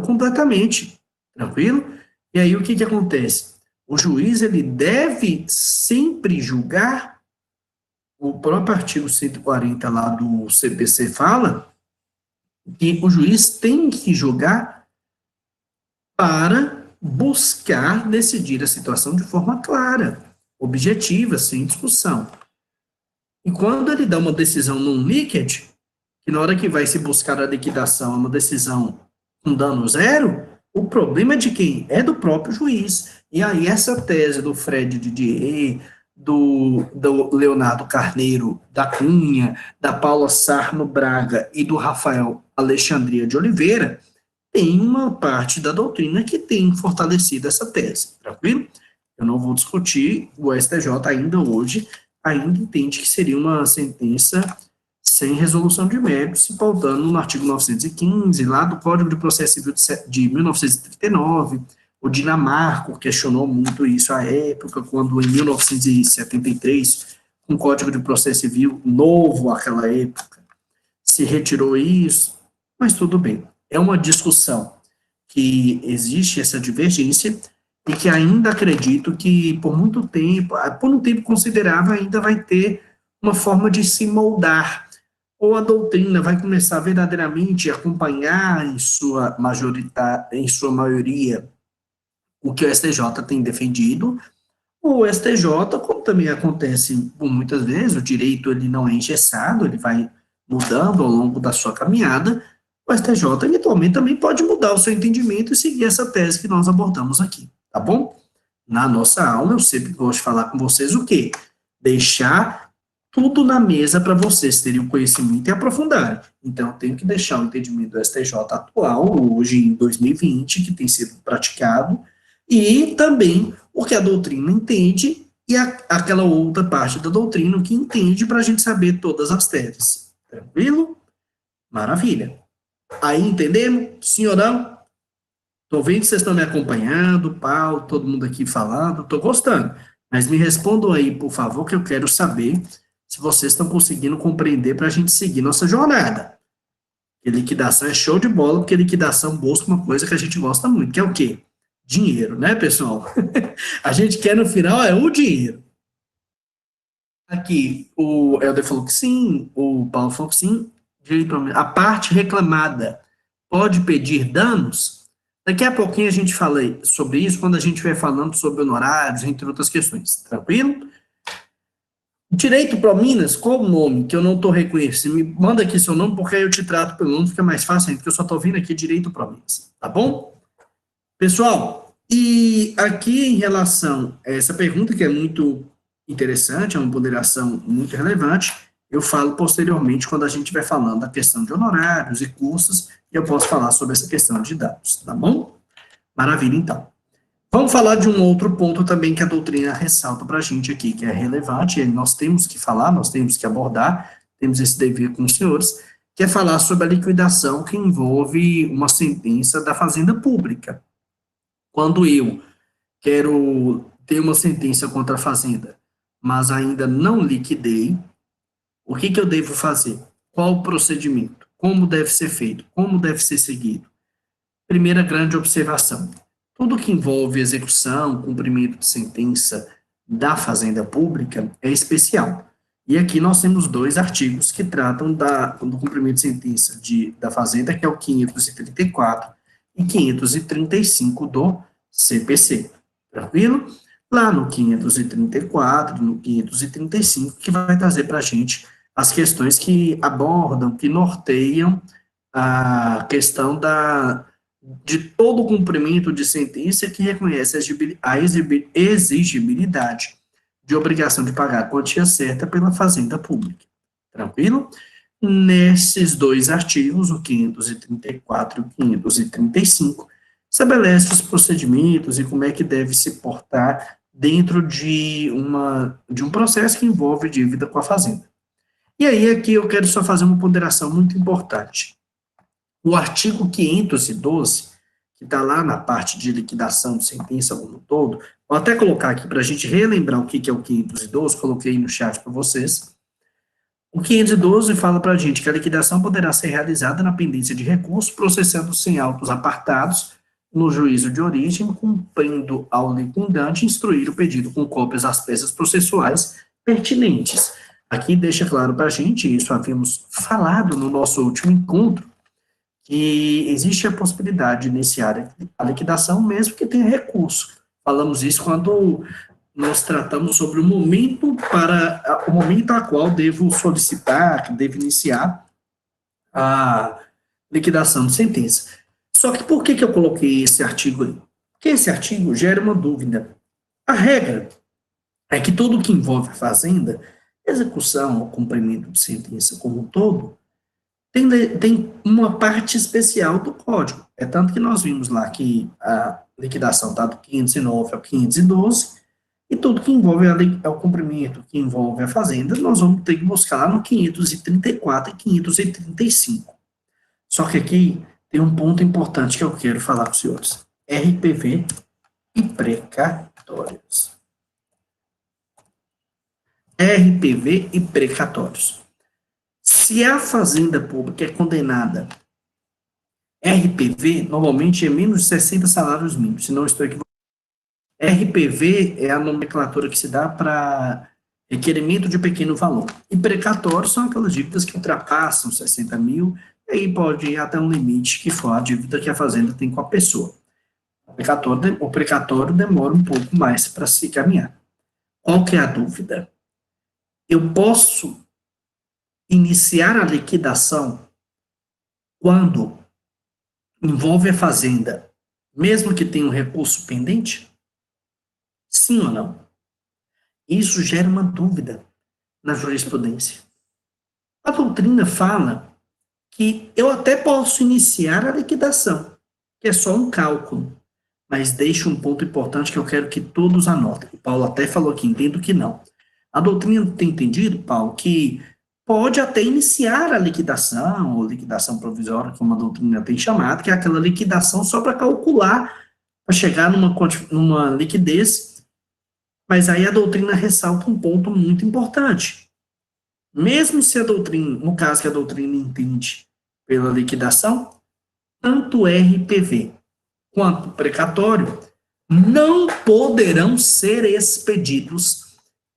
completamente, tranquilo? E aí o que acontece? O juiz, ele deve sempre julgar, o próprio artigo 140 lá do CPC fala, que o juiz tem que julgar para buscar decidir a situação de forma clara, objetiva, sem discussão. E quando ele dá uma decisão non-liquid, que na hora que vai se buscar a liquidação é uma decisão com dano zero, o problema é de quem? É do próprio juiz. E aí essa tese do Fred Didier, do Leonardo Carneiro da Cunha, da Paula Sarno Braga e do Rafael Alexandria de Oliveira, tem uma parte da doutrina que tem fortalecido essa tese, tranquilo? Eu não vou discutir, o STJ ainda hoje entende que seria uma sentença sem resolução de mérito, se pautando no artigo 915, lá do Código de Processo Civil de 1939, o Dinamarco questionou muito isso à época, quando em 1973, um Código de Processo Civil novo àquela época, se retirou isso, mas tudo bem. É uma discussão que existe essa divergência e que ainda acredito que por um tempo considerável, ainda vai ter uma forma de se moldar, ou a doutrina vai começar verdadeiramente a acompanhar em sua maioria o que o STJ tem defendido. O STJ, como também acontece por muitas vezes, o direito ele não é engessado, ele vai mudando ao longo da sua caminhada, o STJ eventualmente também pode mudar o seu entendimento e seguir essa tese que nós abordamos aqui, tá bom? Na nossa aula, eu sempre gosto de falar com vocês o quê? Deixar tudo na mesa para vocês terem o conhecimento e aprofundarem. Então, eu tenho que deixar o entendimento do STJ atual, hoje em 2020, que tem sido praticado, e também o que a doutrina entende e aquela outra parte da doutrina que entende para a gente saber todas as teses. Tranquilo? Maravilha. Aí entendemos? Sim ou não? Estou vendo que vocês estão me acompanhando, Paulo, todo mundo aqui falando, estou gostando. Mas me respondam aí, por favor, que eu quero saber se vocês estão conseguindo compreender para a gente seguir nossa jornada. E liquidação é show de bola, porque liquidação busca uma coisa que a gente gosta muito, que é o quê? Dinheiro, né, pessoal? A gente quer, no final, o dinheiro. Aqui, o Helder falou que sim, o Paulo falou que sim. A parte reclamada pode pedir danos? Daqui a pouquinho a gente fala sobre isso, quando a gente estiver falando sobre honorários, entre outras questões. Tranquilo? Direito Prominas, qual o nome que eu não estou reconhecendo? Me manda aqui seu nome, porque aí eu te trato pelo nome, fica mais fácil ainda, porque eu só estou vendo aqui Direito Prominas, tá bom? Pessoal, e aqui em relação a essa pergunta, que é muito interessante, é uma ponderação muito relevante, eu falo posteriormente quando a gente vai falando da questão de honorários e custos, e eu posso falar sobre essa questão de dados, tá bom? Maravilha, então. Vamos falar de um outro ponto também que a doutrina ressalta para a gente aqui, que é relevante, e nós temos que falar, nós temos que abordar, temos esse dever com os senhores, que é falar sobre a liquidação que envolve uma sentença da Fazenda Pública. Quando eu quero ter uma sentença contra a Fazenda, mas ainda não liquidei, o que eu devo fazer? Qual o procedimento? Como deve ser feito? Como deve ser seguido? Primeira grande observação. Tudo que envolve execução, cumprimento de sentença da Fazenda Pública é especial. E aqui nós temos dois artigos que tratam do cumprimento de sentença da Fazenda, que é o 534 e 535 do CPC. Tranquilo? Lá no 534, no 535, que vai trazer para a gente as questões que abordam, que norteiam a questão de todo o cumprimento de sentença que reconhece a exigibilidade de obrigação de pagar a quantia certa pela Fazenda Pública. Tranquilo? Nesses dois artigos, o 534 e o 535, estabelece os procedimentos e como é que deve se portar dentro de um processo que envolve dívida com a Fazenda. E aí, aqui eu quero só fazer uma ponderação muito importante. O artigo 512, que está lá na parte de liquidação de sentença como um todo, vou até colocar aqui para a gente relembrar o que é o 512, coloquei no chat para vocês. O 512 fala para a gente que a liquidação poderá ser realizada na pendência de recurso, processando-se em autos apartados no juízo de origem, cumprindo ao liquidante instruir o pedido com cópias das peças processuais pertinentes. Aqui deixa claro para a gente, isso havíamos falado no nosso último encontro, que existe a possibilidade de iniciar a liquidação mesmo que tenha recurso. Falamos isso quando nós tratamos sobre o momento a qual devo solicitar, devo iniciar a liquidação de sentença. Só que por que eu coloquei esse artigo aí? Porque esse artigo gera uma dúvida. A regra é que tudo que envolve a Fazenda, execução ou cumprimento de sentença como um todo, tem uma parte especial do código. É tanto que nós vimos lá que a liquidação está do 509 ao 512, e tudo que envolve o cumprimento, que envolve a Fazenda, nós vamos ter que buscar lá no 534 e 535. Só que aqui tem um ponto importante que eu quero falar para os senhores. RPV e precatórios. RPV e precatórios. Se a Fazenda Pública é condenada, RPV normalmente é menos de 60 salários mínimos, se não estou equivocado. RPV é a nomenclatura que se dá para requerimento de pequeno valor. E precatórios são aquelas dívidas que ultrapassam 60 mil, e aí pode ir até um limite que for a dívida que a Fazenda tem com a pessoa. O precatório demora um pouco mais para se caminhar. Qual que é a dúvida? Eu posso iniciar a liquidação quando envolve a Fazenda, mesmo que tenha um recurso pendente? Sim ou não? Isso gera uma dúvida na jurisprudência. A doutrina fala que eu até posso iniciar a liquidação, que é só um cálculo, mas deixa um ponto importante que eu quero que todos anotem. O Paulo até falou aqui, entendo que não. A doutrina tem entendido, Paulo, que pode até iniciar a liquidação, ou liquidação provisória, como a doutrina tem chamado, que é aquela liquidação só para calcular, para chegar numa liquidez, mas aí a doutrina ressalta um ponto muito importante. Mesmo se a doutrina, no caso que a doutrina entende pela liquidação, tanto RPV quanto precatório não poderão ser expedidos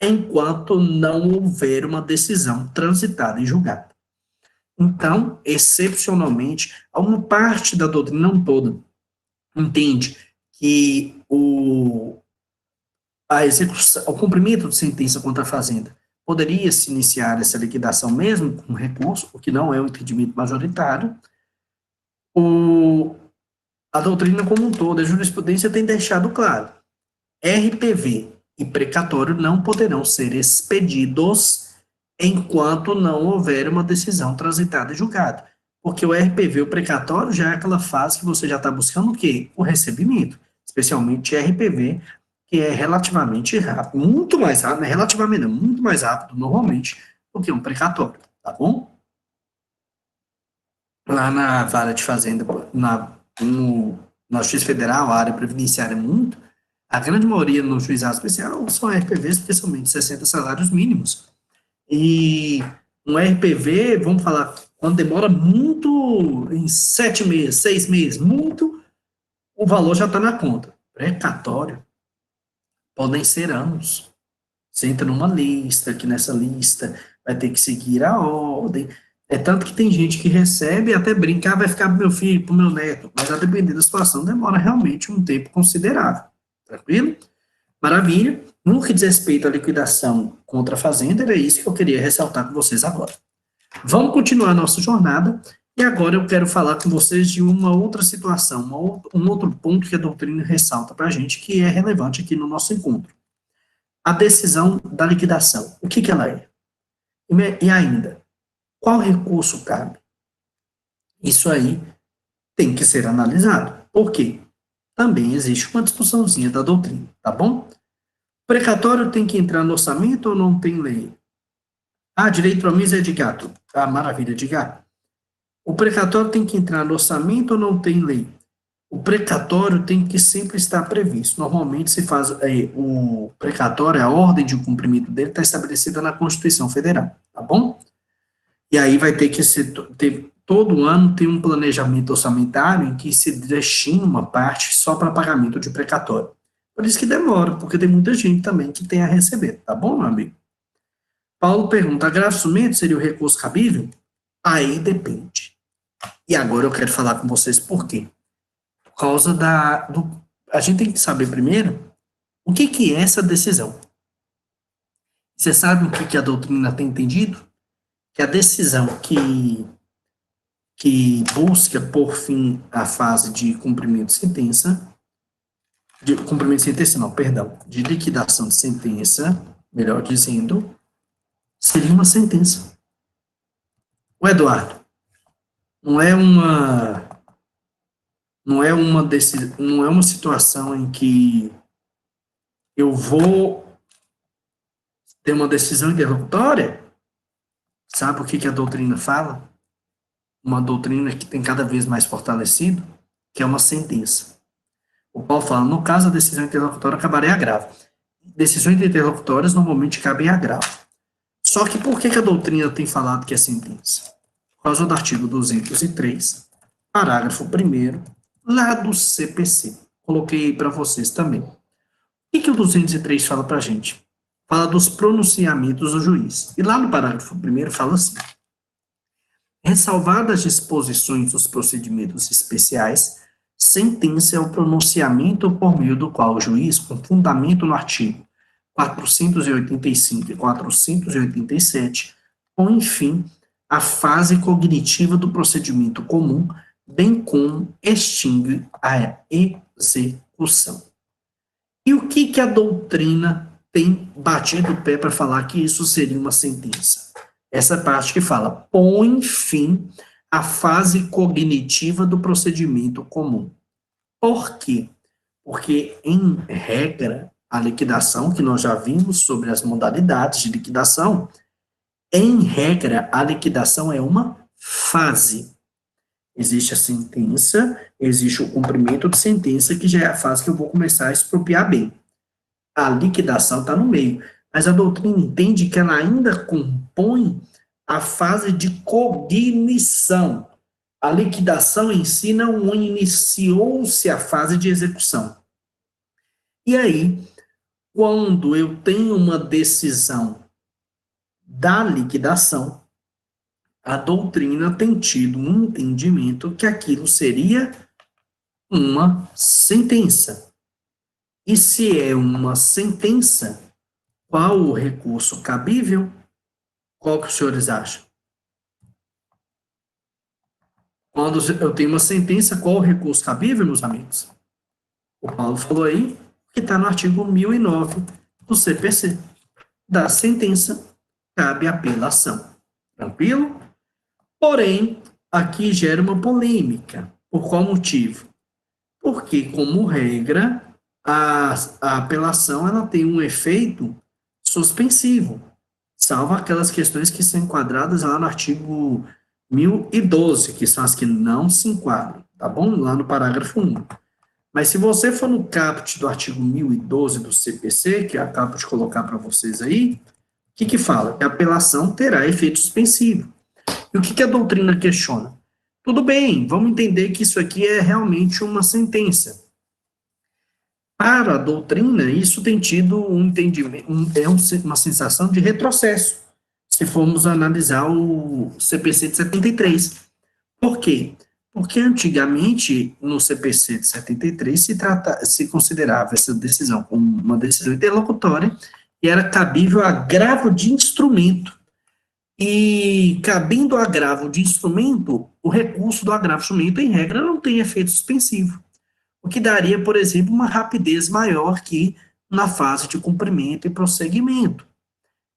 enquanto não houver uma decisão transitada em julgado. Então, excepcionalmente, uma parte da doutrina, não toda, entende que a execução, o cumprimento de sentença contra a Fazenda poderia se iniciar essa liquidação mesmo com recurso, o que não é um entendimento majoritário. A doutrina como um todo, a jurisprudência tem deixado claro, RPV e precatório não poderão ser expedidos enquanto não houver uma decisão transitada em julgado. Porque o RPV, o precatório, já é aquela fase que você já está buscando o quê? O recebimento. especialmente RPV, que é relativamente rápido, muito mais rápido, não é relativamente não, muito mais rápido, normalmente, do que um precatório, tá bom? Lá na vara de fazenda, na Justiça Federal, a área previdenciária é muito, a grande maioria no juizado especial são RPVs, especialmente 60 salários mínimos. E um RPV, vamos falar, quando demora muito, em 7 meses, 6 meses, muito, o valor já está na conta. Precatório, podem ser anos. Você entra numa lista, que nessa lista vai ter que seguir a ordem. É tanto que tem gente que recebe e até brinca, vai ficar pro meu filho, pro meu neto. Mas a depender da situação, demora realmente um tempo considerável. Tranquilo? Maravilha. No que diz respeito à liquidação contra a fazenda, era isso que eu queria ressaltar com vocês agora. Vamos continuar a nossa jornada, e agora eu quero falar com vocês de uma outra situação, um outro ponto que a doutrina ressalta para a gente, que é relevante aqui no nosso encontro. A decisão da liquidação. O que ela é? E ainda, qual recurso cabe? Isso aí tem que ser analisado. Por quê? Também existe uma discussãozinha da doutrina, tá bom? Precatório tem que entrar no orçamento ou não tem lei? Ah, direito à mesa é de gato. Ah, maravilha, de gato. O precatório tem que entrar no orçamento ou não tem lei? O precatório tem que sempre estar previsto. Normalmente se faz, o precatório, a ordem de cumprimento dele está estabelecida na Constituição Federal, tá bom? E aí vai ter que ser, todo ano tem um planejamento orçamentário em que se destina uma parte só para pagamento de precatório. Por isso que demora, porque tem muita gente também que tem a receber, tá bom, meu amigo? Paulo pergunta, agravamento seria o recurso cabível? Aí depende. E agora eu quero falar com vocês por quê. Por causa a gente tem que saber primeiro o que é essa decisão. Você sabe o que a doutrina tem entendido? Que a decisão que busca por fim a fase de cumprimento de sentença, de liquidação de sentença, melhor dizendo, seria uma sentença. O Eduardo, não é uma situação em que eu vou ter uma decisão interlocutória. Sabe o que a doutrina fala? Uma doutrina que tem cada vez mais fortalecido, que é uma sentença. O Paulo fala, no caso, a decisão interlocutória acabaria agravo. Decisões interlocutórias normalmente cabem agravo. Só que por que a doutrina tem falado que é sentença? Por causa do artigo 203, parágrafo 1º, lá do CPC. Coloquei aí para vocês também. O que o 203 fala para a gente? Fala dos pronunciamentos do juiz. E lá no parágrafo 1º fala assim, ressalvadas as disposições dos procedimentos especiais, sentença é o pronunciamento por meio do qual o juiz, com fundamento no artigo 485 e 487, põe fim à fase cognitiva do procedimento comum, bem como extingue a execução. E o que a doutrina tem batido o pé para falar que isso seria uma sentença? Essa parte que fala, põe fim à fase cognitiva do procedimento comum. Por quê? Porque, em regra, a liquidação, que nós já vimos sobre as modalidades de liquidação, em regra, a liquidação é uma fase. Existe a sentença, existe o cumprimento de sentença, que já é a fase que eu vou começar a expropriar bem. A liquidação está no meio, mas a doutrina entende que ela ainda compõe a fase de cognição. A liquidação em si não iniciou-se a fase de execução. E aí, quando eu tenho uma decisão da liquidação, a doutrina tem tido um entendimento que aquilo seria uma sentença. E se é uma sentença, qual o recurso cabível? Qual que os senhores acham? Quando eu tenho uma sentença, qual o recurso cabível, meus amigos? O Paulo falou aí que está no artigo 1009 do CPC. Da sentença, cabe apelação. Tranquilo? Porém, aqui gera uma polêmica. Por qual motivo? porque, como regra, a apelação ela tem um efeito suspensivo, salvo aquelas questões que são enquadradas lá no artigo 1012, que são as que não se enquadram, tá bom? Lá no parágrafo 1. Mas se você for no caput do artigo 1012 do CPC, que eu acabo de colocar para vocês aí, o que que fala? Que a apelação terá efeito suspensivo. E o que que a doutrina questiona? Tudo bem, vamos entender que isso aqui é realmente uma sentença. Para a doutrina, isso tem tido um entendimento, uma sensação de retrocesso, se formos analisar o CPC de 73. Por quê? Porque antigamente, no CPC de 73, se considerava essa decisão como uma decisão interlocutória e era cabível agravo de instrumento. E, cabendo agravo de instrumento, o recurso do agravo de instrumento, em regra, não tem efeito suspensivo, o que daria, por exemplo, uma rapidez maior que na fase de cumprimento e prosseguimento.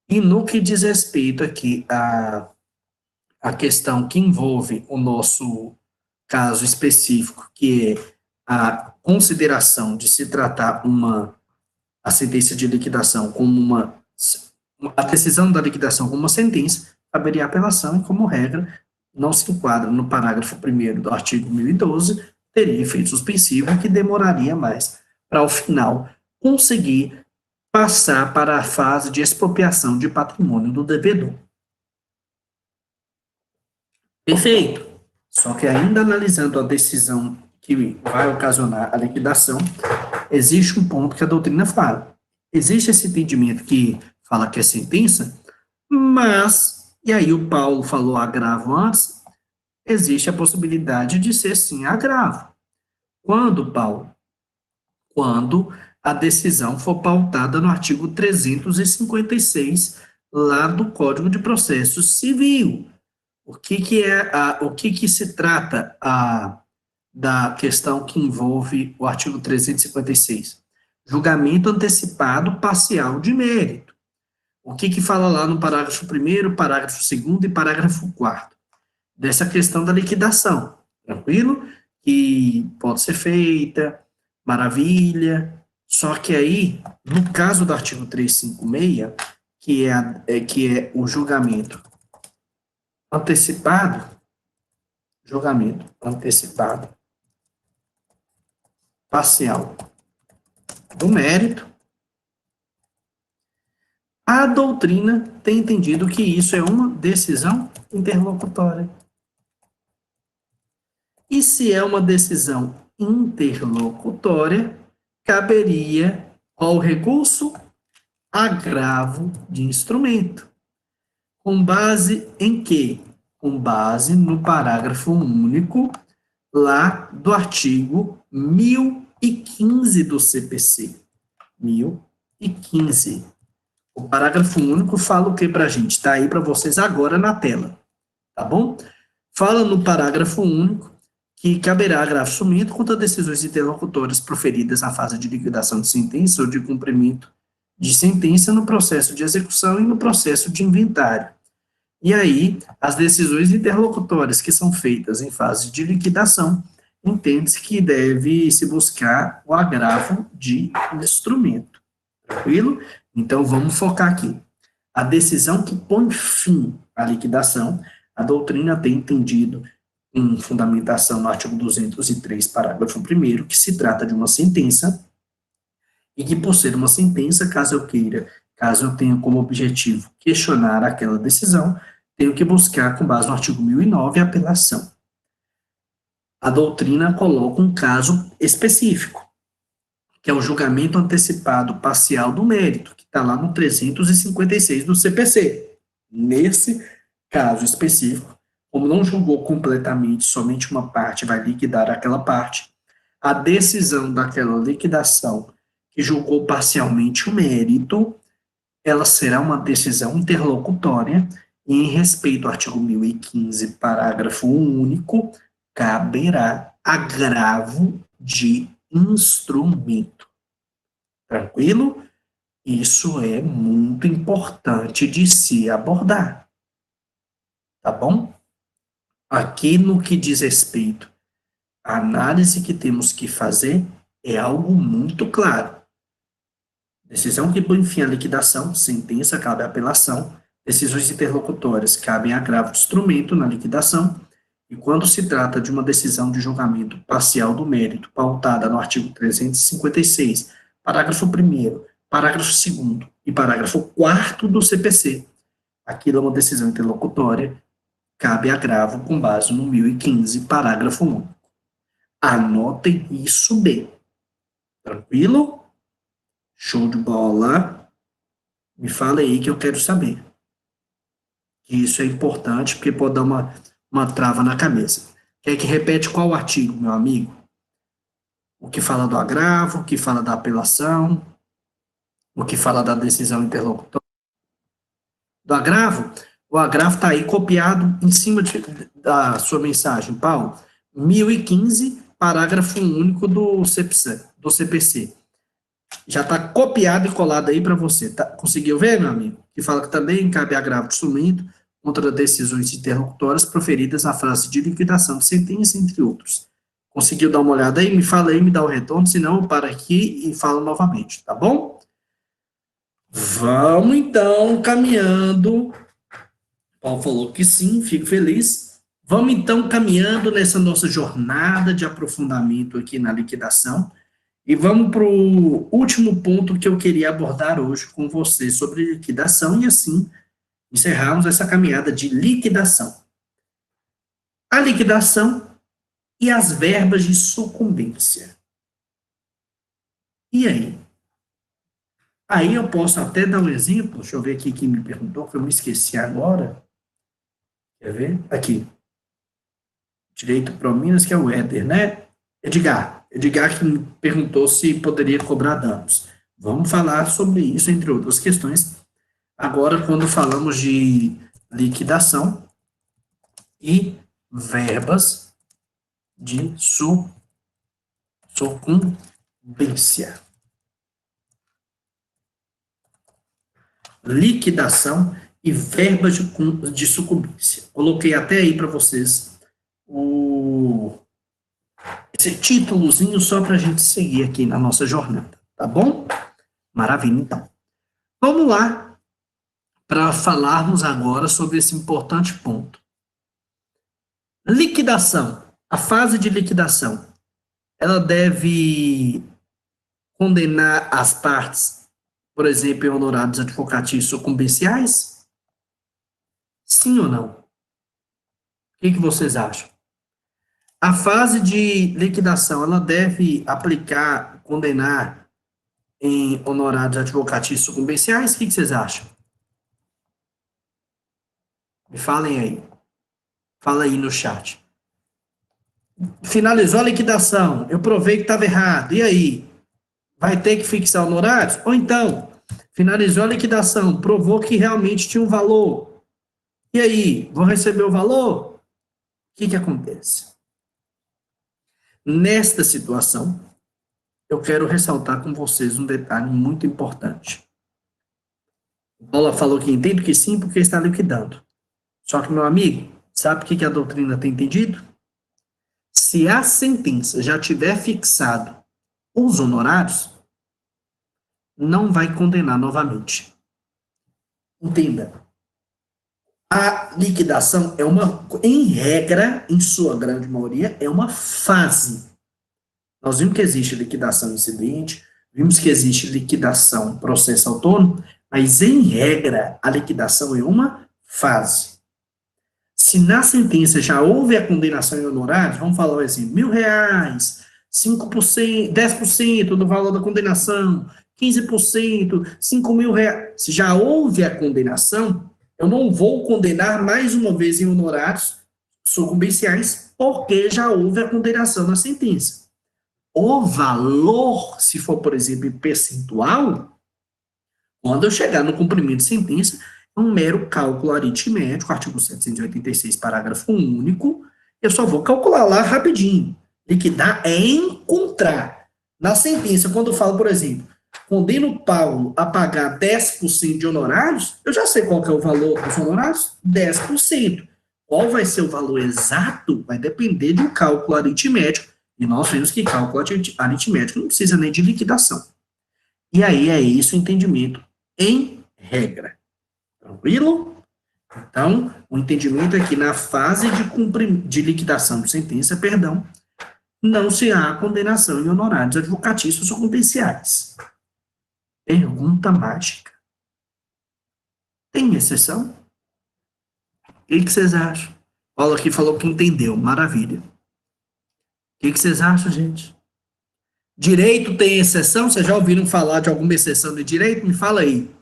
E no que diz respeito aqui a questão que envolve o nosso caso específico, que é a consideração de se tratar a sentença de liquidação como a decisão da liquidação como uma sentença, caberia apelação e, como regra, não se enquadra no parágrafo 1º do artigo 1012, teria efeito suspensivo que demoraria mais para, ao final, conseguir passar para a fase de expropriação de patrimônio do devedor. Perfeito. Só que ainda analisando a decisão que vai ocasionar a liquidação, existe um ponto que a doutrina fala. Existe esse entendimento que fala que é sentença, mas, e aí o Paulo falou agravo antes, existe a possibilidade de ser sim agravo. Quando, Paulo? Quando a decisão for pautada no artigo 356, lá do Código de Processo Civil. O que se trata da questão que envolve o artigo 356? Julgamento antecipado parcial de mérito. O que fala lá no parágrafo 1º, parágrafo 2º e parágrafo 4º? Dessa questão da liquidação, tranquilo? Que pode ser feita, maravilha, só que aí, no caso do artigo 356, que é o julgamento antecipado, parcial do mérito, a doutrina tem entendido que isso é uma decisão interlocutória. E se é uma decisão interlocutória, caberia ao recurso agravo de instrumento. Com base em quê? Com base no parágrafo único lá do artigo 1015 do CPC. 1015. O parágrafo único fala o que para a gente? Está aí para vocês agora na tela, tá bom? Fala no parágrafo único que caberá agravo de instrumento contra decisões interlocutórias proferidas na fase de liquidação de sentença ou de cumprimento de sentença no processo de execução e no processo de inventário. E aí, as decisões interlocutórias que são feitas em fase de liquidação, entende-se que deve se buscar o agravo de instrumento. Tranquilo? Então, vamos focar aqui. A decisão que põe fim à liquidação, a doutrina tem entendido, em fundamentação no artigo 203, parágrafo 1º, que se trata de uma sentença, e que, por ser uma sentença, caso eu tenha como objetivo questionar aquela decisão, tenho que buscar, com base no artigo 1009, a apelação. A doutrina coloca um caso específico, que é o julgamento antecipado parcial do mérito, que está lá no 356 do CPC. Nesse caso específico, como não julgou completamente, somente uma parte vai liquidar aquela parte, a decisão daquela liquidação que julgou parcialmente o mérito, ela será uma decisão interlocutória e, em respeito ao artigo 1015, parágrafo único, caberá agravo de instrumento. Tranquilo? Isso é muito importante de se abordar. Tá bom? Aqui no que diz respeito A análise que temos que fazer é algo muito claro. Decisão que põe fim à liquidação, sentença, cabe à apelação. Decisões interlocutórias, cabem agravo de instrumento na liquidação. E quando se trata de uma decisão de julgamento parcial do mérito, pautada no artigo 356, parágrafo 1º, parágrafo 2º e parágrafo 4º do CPC, aquilo é uma decisão interlocutória, cabe agravo com base no 1015, parágrafo 1. Anotem isso bem. Tranquilo? Show de bola. Me fala aí que eu quero saber. Isso é importante, porque pode dar uma trava na cabeça. Quer que repete qual artigo, meu amigo? O que fala do agravo, o que fala da apelação, o que fala da decisão interlocutória. Do agravo, o agravo está aí copiado em cima da sua mensagem, Paulo. 1015, parágrafo único do CPC. Já está copiado e colado aí para você. Tá? Conseguiu ver, meu amigo? Que fala que também cabe agravo de instrumento contra decisões interlocutórias proferidas na fase de liquidação de sentença, entre outros. Conseguiu dar uma olhada aí? Me fala aí, me dá o retorno, senão eu paro aqui e falo novamente, tá bom? Vamos então caminhando. Paulo falou que sim, fico feliz. Vamos então caminhando nessa nossa jornada de aprofundamento aqui na liquidação. E vamos para o último ponto que eu queria abordar hoje com você sobre liquidação e assim encerrarmos essa caminhada de liquidação. A liquidação e as verbas de sucumbência. E aí? Aí eu posso até dar um exemplo, deixa eu ver aqui quem me perguntou, que eu me esqueci agora. Quer ver? Aqui. Direito Prominas, que é o Éder, né? Edgar que me perguntou se poderia cobrar danos. Vamos falar sobre isso, entre outras questões, agora quando falamos de liquidação e verbas de sucumbência. Liquidação e verbas de sucumbência. Coloquei até aí para vocês esse títulozinho só para a gente seguir aqui na nossa jornada, tá bom? Maravilha, então. Vamos lá para falarmos agora sobre esse importante ponto. Liquidação. A fase de liquidação, ela deve condenar as partes, por exemplo, em honorários advocatícios sucumbenciais? Sim ou não? O que vocês acham? A fase de liquidação, ela deve aplicar, condenar em honorários advocatícios sucumbenciais? O que vocês acham? Me falem aí. Fala aí no chat. Finalizou a liquidação, eu provei que estava errado, e aí? Vai ter que fixar honorários? Ou então, finalizou a liquidação, provou que realmente tinha um valor, e aí? Vou receber o valor? O que acontece? Nesta situação, eu quero ressaltar com vocês um detalhe muito importante. Paula falou que entende que sim, porque está liquidando. Só que, meu amigo, sabe o que a doutrina tem entendido? Se a sentença já tiver fixado os honorários, não vai condenar novamente. Entenda. A liquidação é em regra, em sua grande maioria, é uma fase. Nós vimos que existe liquidação incidente, vimos que existe liquidação processo autônomo, mas em regra, a liquidação é uma fase. Se na sentença já houve a condenação em honorários, vamos falar assim, R$1.000, 5%, 10% do valor da condenação, 15%, R$5.000. Se já houve a condenação, eu não vou condenar mais uma vez em honorários sucumbenciais, porque já houve a condenação na sentença. O valor, se for, por exemplo, percentual, quando eu chegar no cumprimento de sentença, é um mero cálculo aritmético, artigo 786, parágrafo único, eu só vou calcular lá rapidinho. Liquidar é encontrar. Na sentença, quando eu falo, por exemplo, condeno Paulo a pagar 10% de honorários, eu já sei qual que é o valor dos honorários, 10%. Qual vai ser o valor exato vai depender de um cálculo aritmético E nós temos que cálculo aritmético, não precisa nem de liquidação. E aí é isso o entendimento em regra. Tranquilo? Então, o entendimento é que na fase de liquidação de sentença, perdão, não se há condenação em honorários advocatícios ou competenciais. Pergunta mágica. Tem exceção? O que vocês acham? Paulo aqui falou que entendeu. Maravilha. O que vocês acham, gente? Direito tem exceção? Vocês já ouviram falar de alguma exceção de direito? Me fala aí.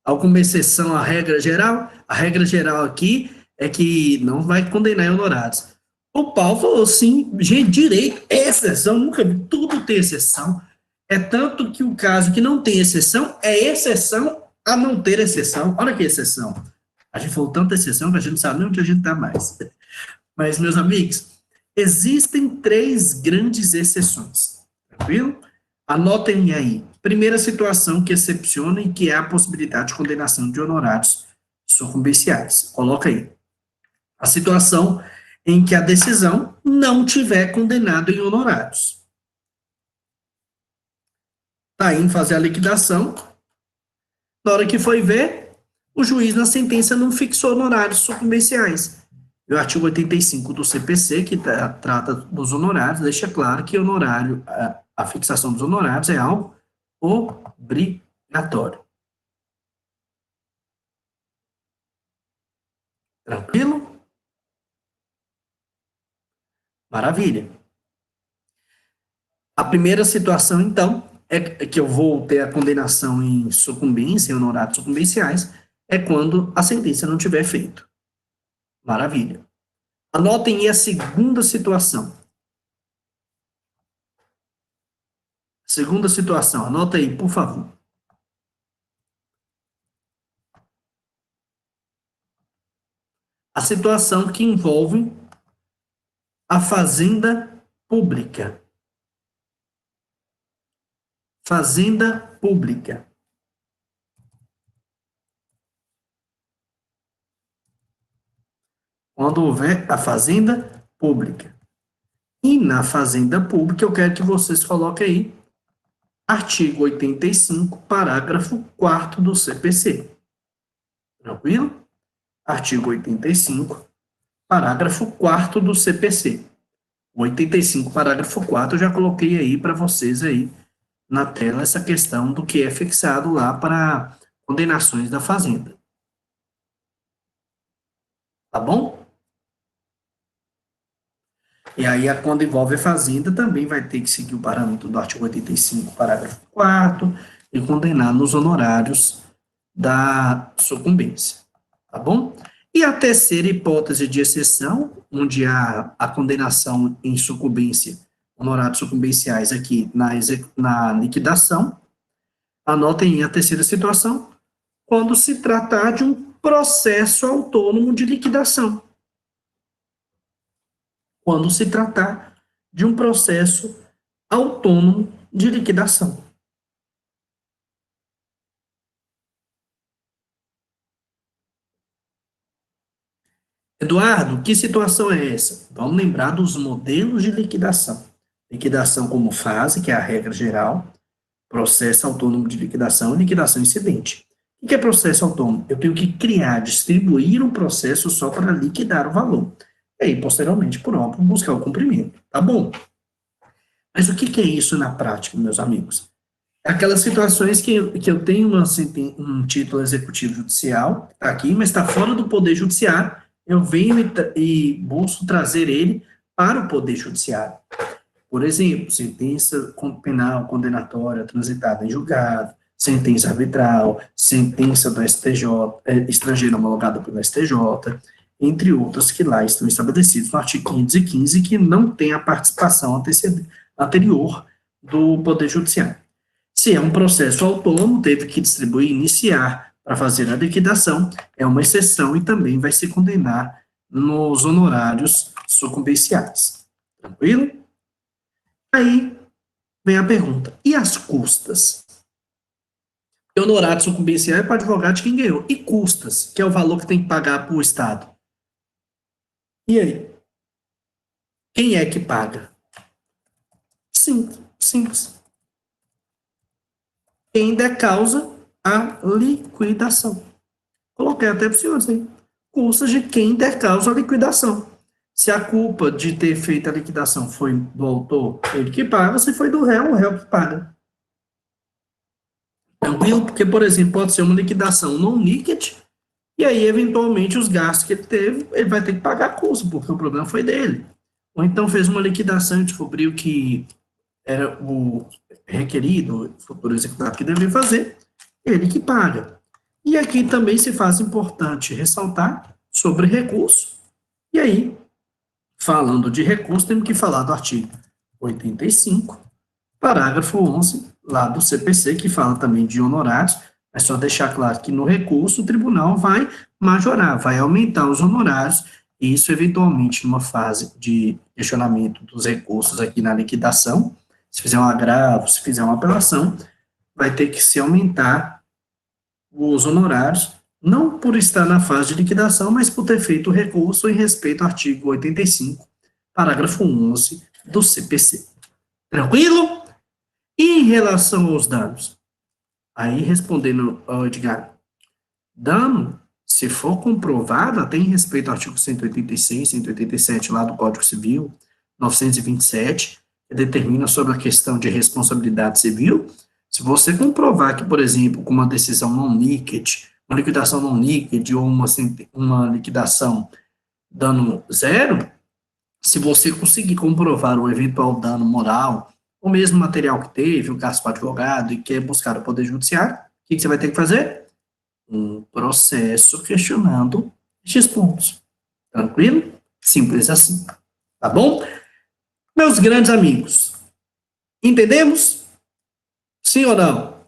Alguma exceção à regra geral? A regra geral aqui é que não vai condenar em honorários. O Paulo falou assim, gente, direito é exceção, nunca vi, tudo tem exceção. É tanto que o caso que não tem exceção é exceção a não ter exceção. Olha que exceção. A gente falou tanta exceção que a gente não sabe nem onde a gente está mais. Mas, meus amigos, existem 3 grandes exceções. Tranquilo? Anotem aí. Primeira situação que excepciona e que é a possibilidade de condenação de honorários sucumbenciais. Coloca aí. A situação em que a decisão não tiver condenado em honorários. Está indo fazer a liquidação. Na hora que foi ver, o juiz na sentença não fixou honorários sucumbenciais. E o artigo 85 do CPC, que trata dos honorários, deixa claro que honorário, a fixação dos honorários é algo obrigatório. Tranquilo? Maravilha. A primeira situação, então, é que eu vou ter a condenação em sucumbência, em honorários sucumbenciais, é quando a sentença não tiver feito. Maravilha. Anotem aí a segunda situação. Segunda situação, anota aí, por favor. A situação que envolve a fazenda pública. Fazenda pública. Quando houver a fazenda pública. E na fazenda pública, eu quero que vocês coloquem aí artigo 85, parágrafo 4º do CPC. Tranquilo? Artigo 85, parágrafo 4º do CPC. O 85, parágrafo 4, eu já coloquei aí para vocês aí na tela essa questão do que é fixado lá para condenações da fazenda. Tá bom? E aí, quando envolve a fazenda, também vai ter que seguir o parâmetro do artigo 85, parágrafo 4º, e condenar nos honorários da sucumbência. Tá bom? E a terceira hipótese de exceção, onde a condenação em sucumbência, honorários sucumbenciais aqui na liquidação, anotem a terceira situação, quando se tratar de um processo autônomo de liquidação. Quando se tratar de um processo autônomo de liquidação. Eduardo, que situação é essa? Vamos lembrar dos modelos de liquidação. Liquidação como fase, que é a regra geral, processo autônomo de liquidação e liquidação incidente. O que é processo autônomo? Eu tenho que criar, distribuir um processo só para liquidar o valor. E aí, posteriormente, por óbvio, buscar o cumprimento. Tá bom? Mas o que é isso na prática, meus amigos? É aquelas situações que eu tenho um título executivo judicial, está aqui, mas está fora do poder judiciário, eu venho e busco trazer ele para o poder judiciário. Por exemplo, sentença penal condenatória transitada em julgado, sentença arbitral, sentença do STJ, estrangeira homologada pelo STJ, entre outras que lá estão estabelecidos no artigo 515, que não tem a participação anterior do Poder Judiciário. Se é um processo autônomo, teve que distribuir e iniciar para fazer a liquidação, é uma exceção e também vai se condenar nos honorários sucumbenciais. Tranquilo? Aí vem a pergunta, e as custas? O honorário sucumbencial é para advogado de quem ganhou. E custas, que é o valor que tem que pagar para o Estado? E aí? Quem é que paga? Simples, simples. Quem der causa à liquidação. Coloquei até para os senhores, hein? Custas de quem der causa à liquidação. Se a culpa de ter feito a liquidação foi do autor, ele que paga. Se foi do réu, o réu que paga. Tranquilo? Porque, por exemplo, pode ser uma liquidação non-liquid, e aí, eventualmente, os gastos que ele teve, ele vai ter que pagar a custo, porque o problema foi dele. Ou então fez uma liquidação e descobriu que era o requerido, o futuro executado que deveria fazer, ele que paga. E aqui também se faz importante ressaltar sobre recurso. E aí, falando de recurso, temos que falar do artigo 85, parágrafo 11, lá do CPC, que fala também de honorários. É só deixar claro que no recurso o tribunal vai majorar, vai aumentar os honorários, e isso eventualmente numa fase de questionamento dos recursos aqui na liquidação, se fizer um agravo, se fizer uma apelação, vai ter que se aumentar os honorários, não por estar na fase de liquidação, mas por ter feito o recurso em respeito ao artigo 85, parágrafo 11 do CPC. Tranquilo? E em relação aos danos? Aí, respondendo ao Edgar, dano, se for comprovado, até em respeito ao artigo 186, 187 lá do Código Civil, 927, que determina sobre a questão de responsabilidade civil, se você comprovar que, por exemplo, com uma decisão non-liquid, uma liquidação non-liquid ou uma liquidação dano zero, se você conseguir comprovar o eventual dano moral, o mesmo material que teve, o gasto para advogado e quer buscar o Poder Judiciário, o que você vai ter que fazer? Um processo questionando estes pontos. Tranquilo? Simples assim. Tá bom? Meus grandes amigos, entendemos? Sim ou não?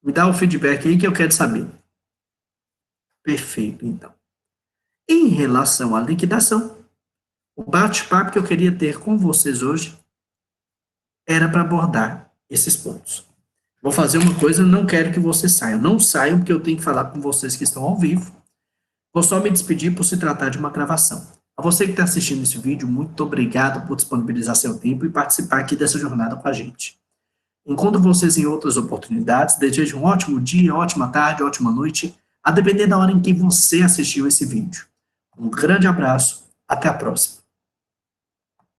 Me dá um feedback aí que eu quero saber. Perfeito, então. Em relação à liquidação, o bate-papo que eu queria ter com vocês hoje era para abordar esses pontos. Vou fazer uma coisa, não quero que vocês saiam. Não saiam, porque eu tenho que falar com vocês que estão ao vivo. Vou só me despedir por se tratar de uma gravação. A você que está assistindo esse vídeo, muito obrigado por disponibilizar seu tempo e participar aqui dessa jornada com a gente. Encontro vocês em outras oportunidades. Desejo um ótimo dia, ótima tarde, ótima noite, a depender da hora em que você assistiu esse vídeo. Um grande abraço, até a próxima.